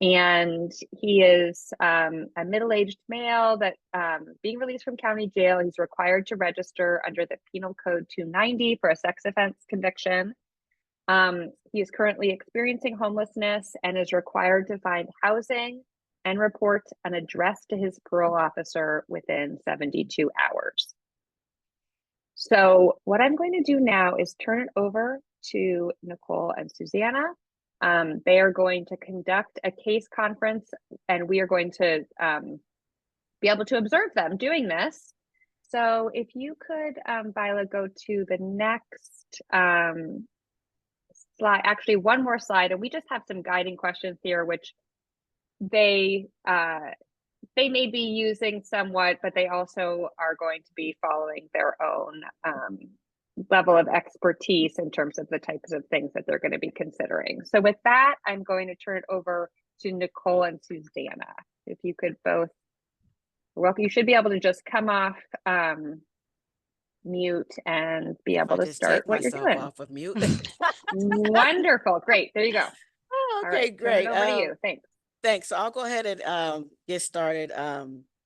Speaker 3: And he is a middle-aged male that being released from county jail, he's required to register under the Penal Code 290 for a sex offense conviction. He is currently experiencing homelessness and is required to find housing and report an address to his parole officer within 72 hours. So what I'm going to do now is turn it over to Nicole and Susanna. They are going to conduct a case conference, and we are going to be able to observe them doing this. So if you could, Viola, go to the next slide, actually one more slide, and we just have some guiding questions here, which they may be using somewhat, but they also are going to be following their own level of expertise in terms of the types of things that they're going to be considering. So with that, I'm going to turn it over to Nicole and Susanna. If you could both, well, you should be able to just come off mute and be able to start what you're doing.
Speaker 6: Off of mute.
Speaker 3: Wonderful. Great. There you go.
Speaker 6: Oh, okay,
Speaker 3: All right,
Speaker 6: great.
Speaker 3: Turn it over to you. Thanks.
Speaker 6: Thanks. So I'll go ahead and get started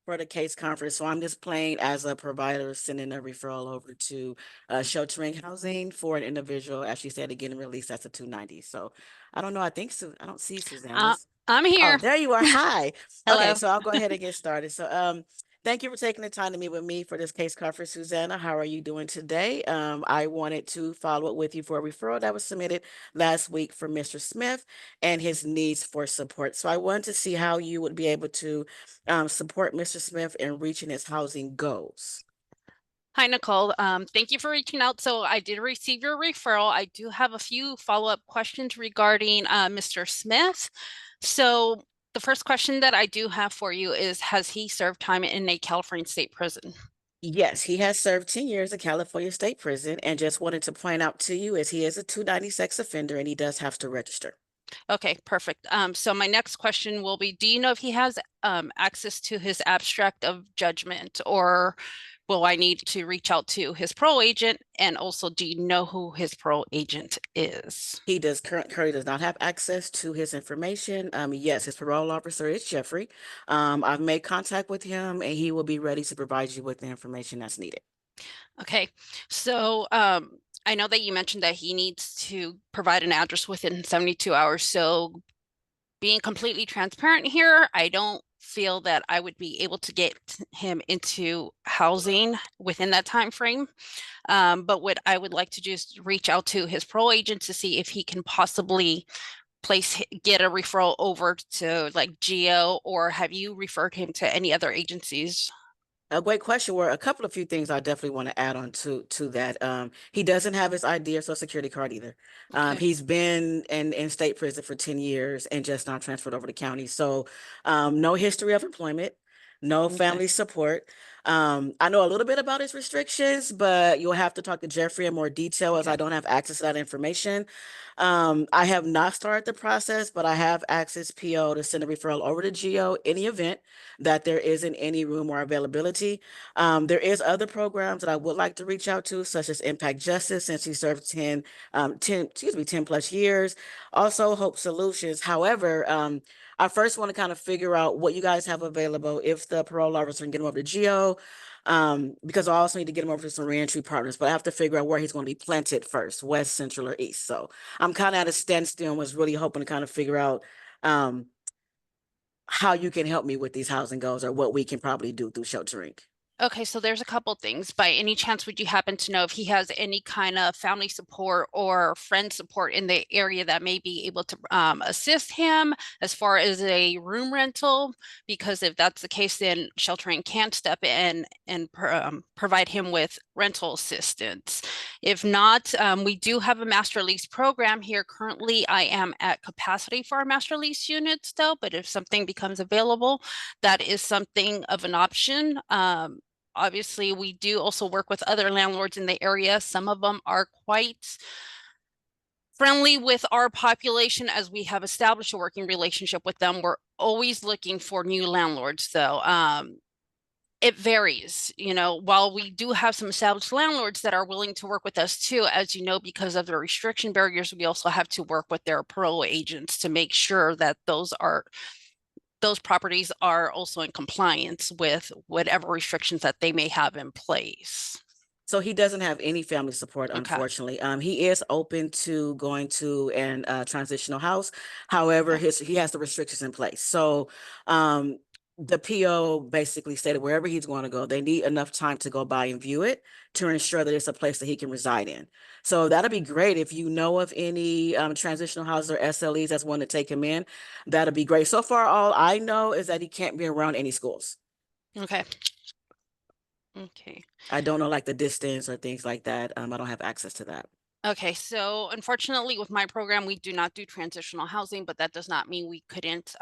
Speaker 6: for the case conference. So I'm just playing as a provider, sending a referral over to sheltering housing for an individual, as she said, to get released. That's a 290. So I don't know. I don't see Susanna.
Speaker 7: I'm here.
Speaker 6: Oh, there you are. Hi.
Speaker 7: Hello.
Speaker 6: Okay, so I'll go ahead and get started. So thank you for taking the time to meet with me for this case conference, Susanna. How are you doing today? I wanted to follow up with you for a referral that was submitted last week for Mr. Smith and his needs for support. So I wanted to see how you would be able to support Mr. Smith in reaching his housing goals.
Speaker 7: Hi, Nicole. Thank you for reaching out. So I did receive your referral. I do have a few follow-up questions regarding Mr. Smith. So the first question that I do have for you is, has he served time in a California state prison?
Speaker 6: Yes, he has served 10 years in California State Prison, and just wanted to point out to you is he is a 290 sex offender and he does have to register.
Speaker 7: Okay, perfect. So my next question will be, do you know if he has access to his abstract of judgment, or will I need to reach out to his parole agent? And also, do you know who his parole agent is?
Speaker 6: He currently does not have access to his information. Yes, his parole officer is Jeffrey. I've made contact with him and he will be ready to provide you with the information that's needed.
Speaker 7: Okay, so I know that you mentioned that he needs to provide an address within 72 hours. So being completely transparent here, I don't feel that I would be able to get him into housing within that time frame. But what I would like to do is reach out to his parole agent to see if he can possibly get a referral over to like GEO, or have you referred him to any other agencies?
Speaker 6: A great question. Were a couple of few things I definitely want to add on to that. He doesn't have his ID or social security card either.
Speaker 7: Okay.
Speaker 6: He's been in state prison for 10 years and just not transferred over to county. So no history of employment, no
Speaker 7: Okay.
Speaker 6: family support. I know a little bit about his restrictions, but you'll have to talk to Jeffrey in more detail as I don't have access to that information. I have not started the process, but I have asked his PO to send a referral over to GEO in the event that there isn't any room or availability. There is other programs that I would like to reach out to, such as Impact Justice, since he served 10 plus years. Also Hope Solutions. However, I first want to kind of figure out what you guys have available if the parole officer can get him over to GEO. Because I also need to get him over to some reentry partners, but I have to figure out where he's going to be planted first, west, central, or east. So I'm kind of at a standstill and was really hoping to kind of figure out how you can help me with these housing goals or what we can probably do through sheltering.
Speaker 7: Okay, so there's a couple things. By any chance, would you happen to know if he has any kind of family support or friend support in the area that may be able to assist him as far as a room rental? Because if that's the case, then sheltering can step in and provide him with rental assistance. If not, we do have a master lease program here. Currently, I am at capacity for our master lease units though, but if something becomes available, that is something of an option. Obviously, we do also work with other landlords in the area. Some of them are quite friendly with our population as we have established a working relationship with them. We're always looking for new landlords though. It varies, while we do have some established landlords that are willing to work with us too, as you know, because of the restriction barriers, we also have to work with their parole agents to make sure that those properties are also in compliance with whatever restrictions that they may have in place.
Speaker 6: So he doesn't have any family support,
Speaker 7: Okay.
Speaker 6: unfortunately. He is open to going to an transitional house. However, he has the restrictions in place. So the PO basically stated wherever he's going to go, they need enough time to go by and view it to ensure that it's a place that he can reside in. So that'd be great if you know of any transitional houses or SLEs that's want to take him in. That'd be great. So far, all I know is that he can't be around any schools.
Speaker 7: Okay. Okay.
Speaker 6: I don't know like the distance or things like that. I don't have access to that.
Speaker 7: Okay, so unfortunately with my program, we do not do transitional housing, but that does not mean we couldn't,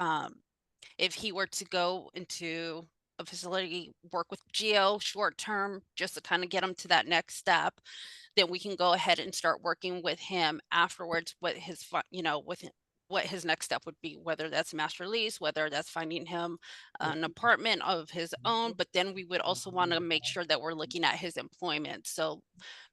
Speaker 7: if he were to go into a facility, work with GEO short term, just to kind of get him to that next step, then we can go ahead and start working with him afterwards, what his next step would be, whether that's master lease, whether that's finding him an apartment of his own. But then we would also want to make sure that we're looking at his employment. So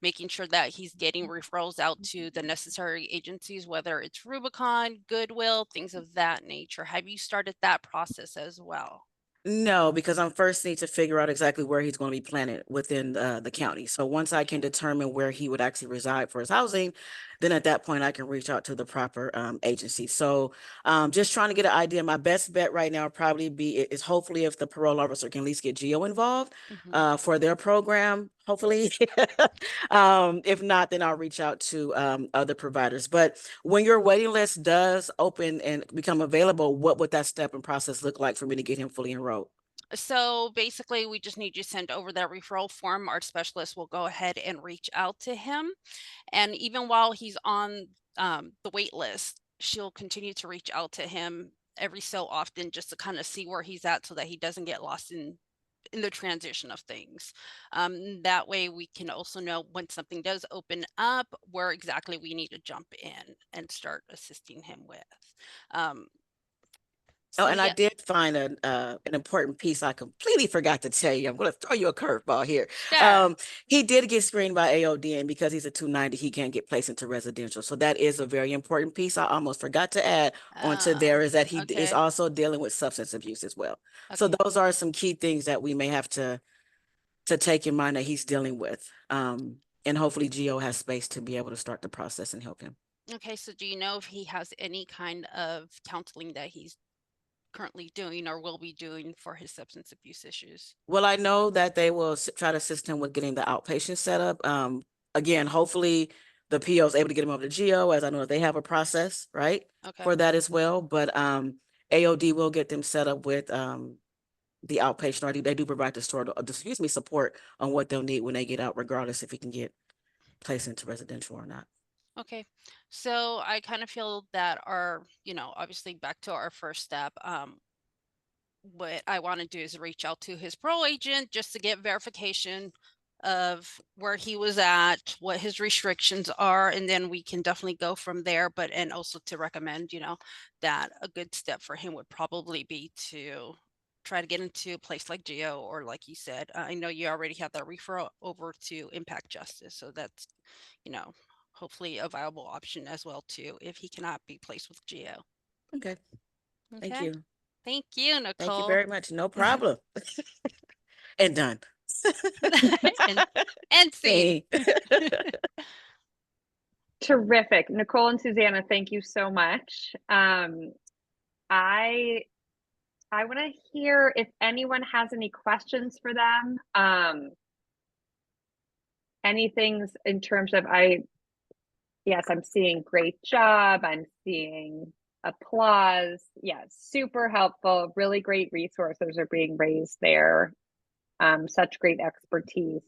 Speaker 7: making sure that he's getting referrals out to the necessary agencies, whether it's Rubicon, Goodwill, things of that nature. Have you started that process as well?
Speaker 6: No, because I'm first need to figure out exactly where he's going to be planted within the county. So once I can determine where he would actually reside for his housing, then at that point I can reach out to the proper agency. So just trying to get an idea. My best bet right now probably is hopefully if the parole officer can at least get GEO involved for their program, hopefully. If not, then I'll reach out to other providers. But when your waiting list does open and become available, what would that step and process look like for me to get him fully enrolled?
Speaker 7: So basically, we just need you to send over that referral form. Our specialist will go ahead and reach out to him. And even while he's on the wait list, she'll continue to reach out to him every so often just to kind of see where he's at so that he doesn't get lost in in the transition of things. That way we can also know when something does open up, where exactly we need to jump in and start assisting him with.
Speaker 6: Oh,
Speaker 7: So
Speaker 6: and I
Speaker 7: yeah,
Speaker 6: did find an important piece I completely forgot to tell you. I'm going to throw you a curveball here.
Speaker 7: sure.
Speaker 6: He did get screened by AOD, and because he's a 290, he can't get placed into residential. So that is a very important piece I almost forgot to add onto there, is that he is
Speaker 7: Okay.
Speaker 6: also dealing with substance abuse as well. So
Speaker 7: Okay.
Speaker 6: those are some key things that we may have to take in mind that he's dealing with. And hopefully Geo has space to be able to start the process and help him.
Speaker 7: Okay, so do you know if he has any kind of counseling that he's currently doing or will be doing for his substance abuse issues?
Speaker 6: Well, I know that they will try to assist him with getting the outpatient set up. Again, hopefully the PO is able to get him over to Geo, as I know that they have a process, right,
Speaker 7: Okay.
Speaker 6: for that as well. But AOD will get them set up with the outpatient, or they do provide the support on what they'll need when they get out, regardless if he can get placed into residential or not.
Speaker 7: Okay, so I kind of feel that obviously back to our first step, what I want to do is reach out to his parole agent just to get verification of where he was at, what his restrictions are, and then we can definitely go from there. But and also to recommend, that a good step for him would probably be to try to get into a place like Geo, or like you said, I know you already have that referral over to Impact Justice, so that's hopefully a viable option as well too, if he cannot be placed with Geo.
Speaker 6: Okay, thank
Speaker 7: Okay.
Speaker 6: you.
Speaker 7: Thank you, Nicole.
Speaker 6: Thank you very much. No problem. And done.
Speaker 7: and see.
Speaker 3: Terrific. Nicole and Susanna, thank you so much. I want to hear if anyone has any questions for them. Anything in terms of yes, I'm seeing great job. I'm seeing applause. Yes, super helpful. Really great resources are being raised there. Such great expertise.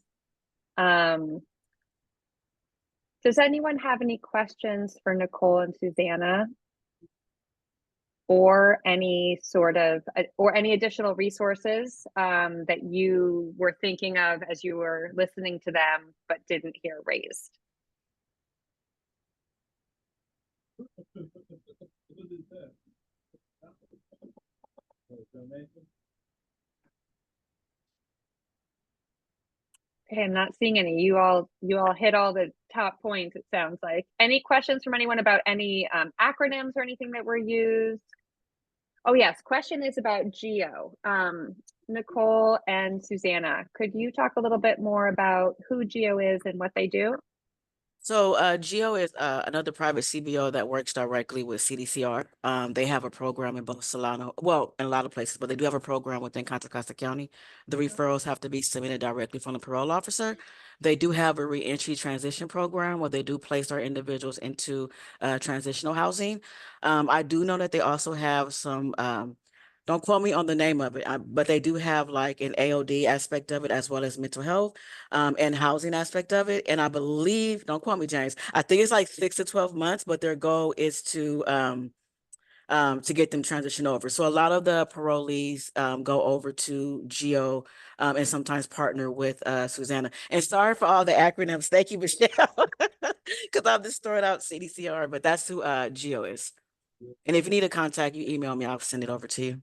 Speaker 3: Does anyone have any questions for Nicole and Susanna? Or any sort of, or any additional resources that you were thinking of as you were listening to them, but didn't hear raised? Okay, I'm not seeing any. You all hit all the top points, it sounds like. Any questions from anyone about any acronyms or anything that were used? Oh yes, question is about GEO. Nicole and Susanna, could you talk a little bit more about who GEO is and what they do?
Speaker 6: So GEO is another private CBO that works directly with CDCR. They have a program in both Solano, well, in a lot of places, but they do have a program within Contra Costa County. The referrals have to be submitted directly from the parole officer. They do have a reentry transition program where they do place our individuals into transitional housing. I do know that they also have some don't quote me on the name of it, but they do have like an AOD aspect of it, as well as mental health and housing aspect of it. And I believe, don't quote me, James, I think it's like 6 to 12 months, but their goal is to get them transitioned over. So a lot of the parolees go over to GEO and sometimes partner with Susanna. And sorry for all the acronyms. Thank you, Michelle, because I'm just throwing out CDCR, but that's who GEO is. And if you need a contact, you email me, I'll send it over to you.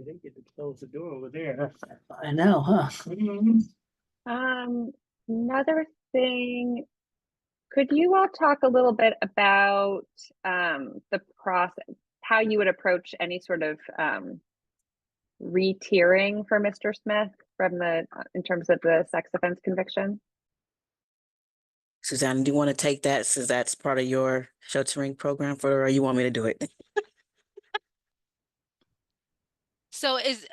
Speaker 8: They get to close the door over there. I know, huh?
Speaker 3: Another thing, could you all talk a little bit about the process, how you would approach any sort of re-tiering for Mr. Smith from in terms of the sex offense conviction?
Speaker 6: Susanna, do you want to take that since that's part of your sheltering program or you want me to do it?
Speaker 7: So is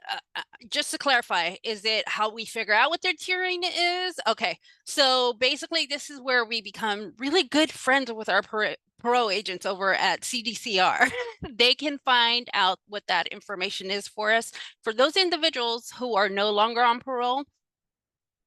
Speaker 7: just to clarify, is it how we figure out what their tiering is? Okay, so basically this is where we become really good friends with our parole agents over at CDCR. They can find out what that information is for us. For those individuals who are no longer on parole,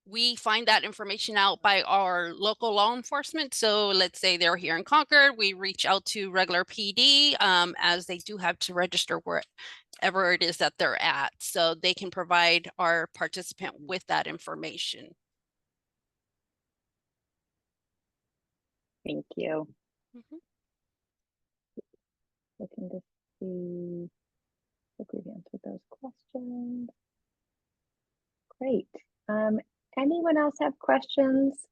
Speaker 7: we find that information out by our local law enforcement. So let's say they're here in Concord, we reach out to regular PD as they do have to register wherever it is that they're at. So they can provide our participant with that information.
Speaker 3: Thank you.
Speaker 7: Mhm.
Speaker 3: Looking to see if we've answered those questions. Great. Anyone else have questions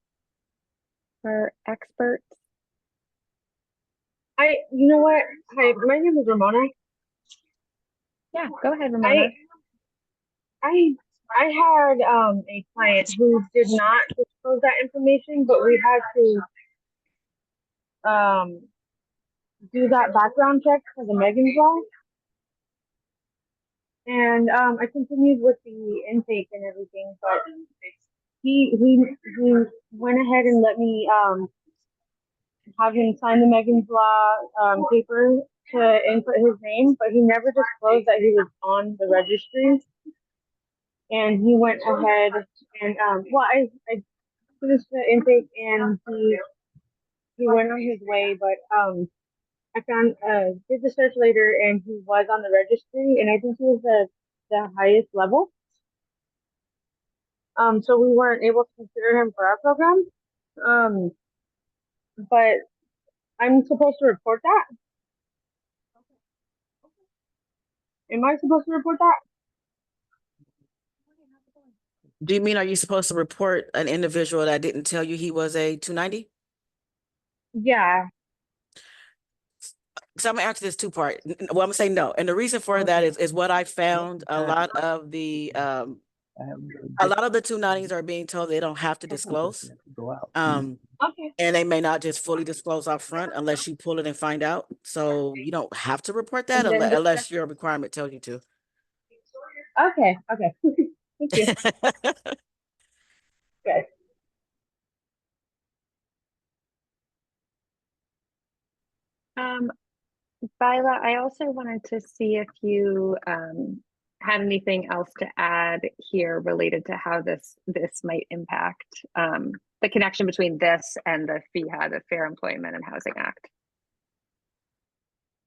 Speaker 3: for experts?
Speaker 9: You know what? Hi, my name is Ramona.
Speaker 3: Yeah, go ahead, Ramona.
Speaker 9: I had a client who did not disclose that information, but we had to do that background check for the Megan's Law. And I continued with the intake and everything, but he went ahead and let me have him sign the Megan's Law paper to input his name, but he never disclosed that he was on the registry. And he went ahead and I finished the intake and he went on his way, but I found did the search later and he was on the registry and I think he was the highest level. So we weren't able to consider him for our program. But I'm supposed to report that. Am I supposed to report that?
Speaker 6: Do you mean, are you supposed to report an individual that didn't tell you he was a 290?
Speaker 9: Yeah.
Speaker 6: So I'm gonna answer this two-part. Well, I'm gonna say no. And the reason for that is what I found, a lot of the 290s are being told they don't have to disclose.
Speaker 9: Okay.
Speaker 6: And they may not just fully disclose up front unless you pull it and find out. So you don't have to report that
Speaker 9: And then
Speaker 6: unless your requirement tells you to.
Speaker 9: Okay. Okay. Thank you. Good.
Speaker 3: Viola, I also wanted to see if you had anything else to add here related to how this might impact the connection between this and the FEHA, the Fair Employment and Housing Act.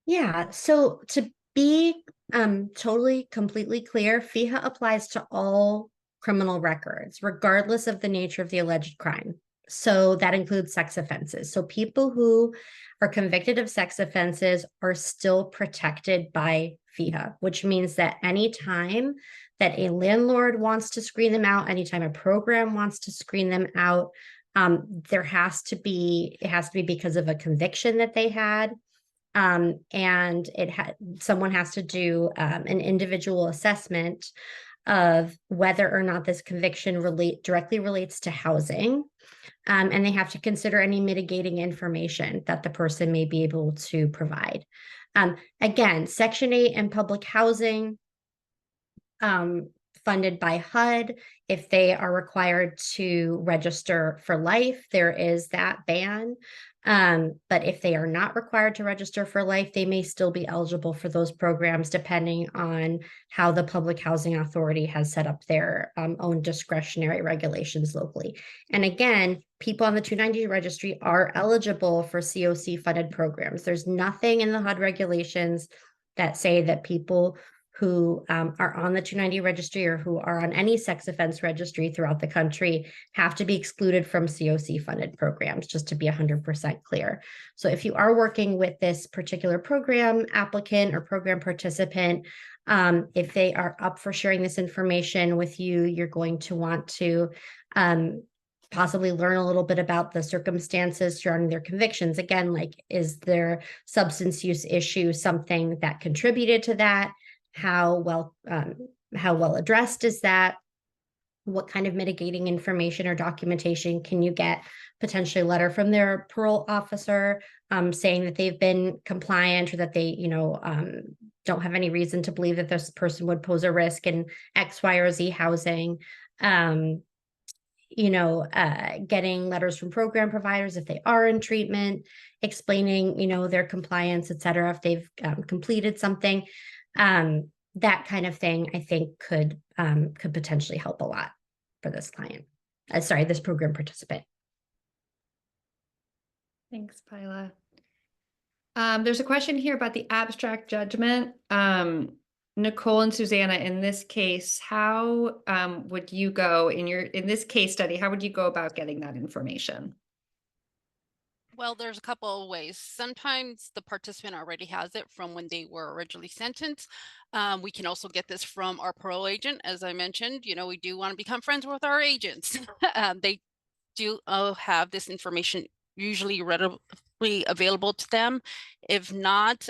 Speaker 4: Yeah, so to be totally, completely clear, FEHA applies to all criminal records, regardless of the nature of the alleged crime. So that includes sex offenses. So people who are convicted of sex offenses are still protected by FEHA, which means that anytime that a landlord wants to screen them out, anytime a program wants to screen them out, it has to be because of a conviction that they had. And someone has to do an individual assessment of whether or not this conviction directly relates to housing. And they have to consider any mitigating information that the person may be able to provide. Again, Section 8 and public housing, funded by HUD, if they are required to register for life, there is that ban. But if they are not required to register for life, they may still be eligible for those programs depending on how the Public Housing Authority has set up their own discretionary regulations locally. And again, people on the 290 registry are eligible for COC funded programs. There's nothing in the HUD regulations that say that people who are on the 290 registry or who are on any sex offense registry throughout the country have to be excluded from COC funded programs, just to be 100% clear. So if you are working with this particular program applicant or program participant, if they are up for sharing this information with you, you're going to want to possibly learn a little bit about the circumstances surrounding their convictions. Again, like, is their substance use issue something that contributed to that? How well addressed is that? What kind of mitigating information or documentation can you get? Potentially a letter from their parole officer saying that they've been compliant or that they, don't have any reason to believe that this person would pose a risk in X, Y, or Z housing. Getting letters from program providers if they are in treatment, explaining, their compliance, et cetera, if they've completed something. That kind of thing, I think, could potentially help a lot for this client. this program participant.
Speaker 10: Thanks, Paila. There's a question here about the abstract judgment. Nicole and Susanna, in this case, how would you go in this case study, how would you go about getting that information?
Speaker 7: Well, there's a couple of ways. Sometimes the participant already has it from when they were originally sentenced. We can also get this from our parole agent. As I mentioned, we do want to become friends with our agents. They do have this information usually readily available to them. If not,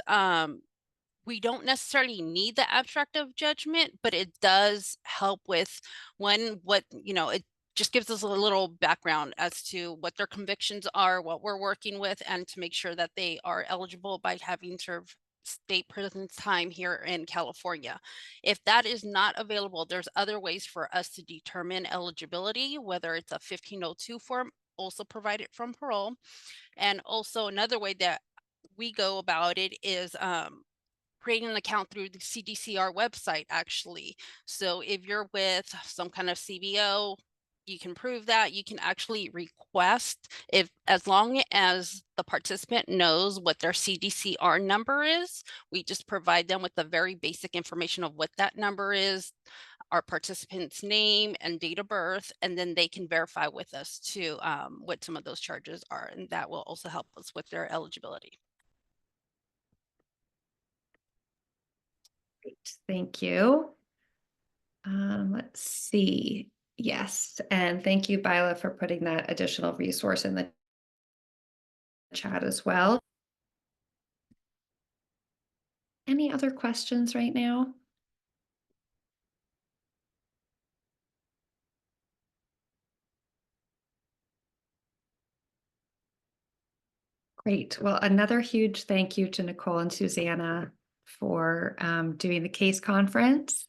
Speaker 7: we don't necessarily need the abstract of judgment, but it does help with it just gives us a little background as to what their convictions are, what we're working with, and to make sure that they are eligible by having served state prison time here in California. If that is not available, there's other ways for us to determine eligibility, whether it's a 1502 form also provided from parole. And also another way that we go about it is creating an account through the CDCR website, actually. So if you're with some kind of CBO, you can prove that. You can actually request, as long as the participant knows what their CDCR number is, we just provide them with the very basic information of what that number is, our participant's name and date of birth, and then they can verify with us too what some of those charges are, and that will also help us with their eligibility.
Speaker 10: Great, thank you. Let's see. Yes, and thank you, Bila, for putting that additional resource in the chat as well. Any other questions right now? Great. Well, another huge thank you to Nicole and Susanna for doing the case conference.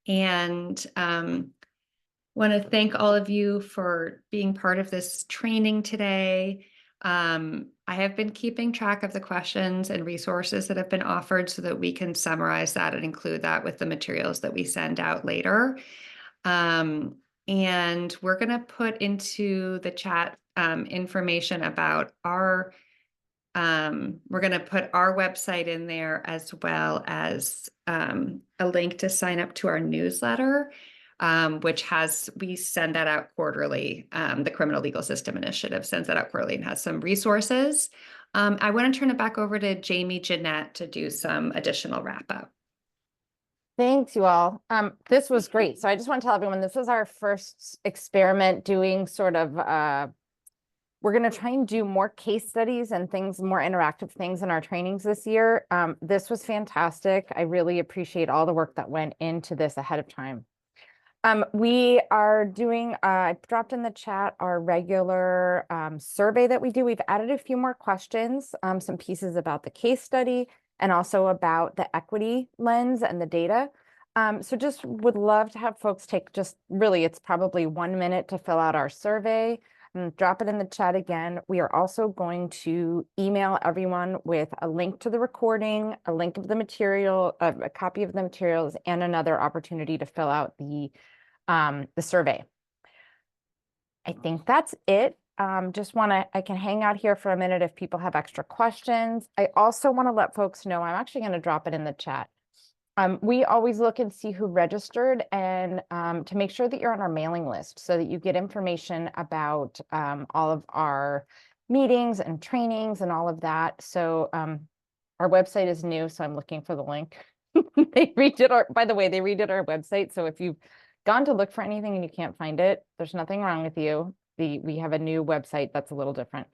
Speaker 10: And want to thank all of you for being part of this training today. I have been keeping track of the questions and resources that have been offered so that we can summarize that and include that with the materials that we send out later. And we're going to put into the chat information about our we're going to put our website in there, as well as a link to sign up to our newsletter, which we send that out quarterly. The Criminal Legal System Initiative sends that out quarterly and has some resources. I want to turn it back over to Jamie Jeanette to do some additional wrap up.
Speaker 1: Thanks, you all. This was great. So I just want to tell everyone, this was our first experiment doing sort of we're going to try and do more case studies and things, more interactive things in our trainings this year. This was fantastic. I really appreciate all the work that went into this ahead of time. We are doing, I dropped in the chat our regular survey that we do. We've added a few more questions, some pieces about the case study, and also about the equity lens and the data. So just would love to have folks take it's probably 1 minute to fill out our survey. And drop it in the chat again. We are also going to email everyone with a link to the recording, a link of the material, a copy of the materials, and another opportunity to fill out the survey. I think that's it. I can hang out here for a minute if people have extra questions. I also want to let folks know, I'm actually going to drop it in the chat. We always look and see who registered, and to make sure that you're on our mailing list so that you get information about all of our meetings and trainings and all of that. So our website is new, so I'm looking for the link. They redid our website. So if you've gone to look for anything and you can't find it, there's nothing wrong with you. We have a new website that's a little different.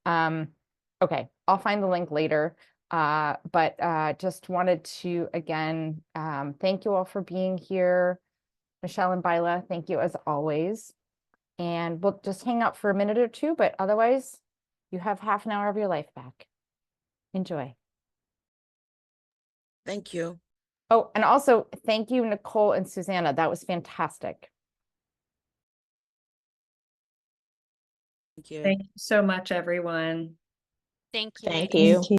Speaker 1: Okay, I'll find the link later. But just wanted to, again, thank you all for being here. Michelle and Bila, thank you as always. And we'll just hang out for a minute or two, but otherwise you have half an hour of your life back. Enjoy.
Speaker 6: Thank you.
Speaker 1: Oh, and also thank you, Nicole and Susanna. That was fantastic.
Speaker 6: Thank you.
Speaker 10: Thank you so much, everyone.
Speaker 7: Thank you.
Speaker 1: Thank
Speaker 7: ladies.
Speaker 1: you.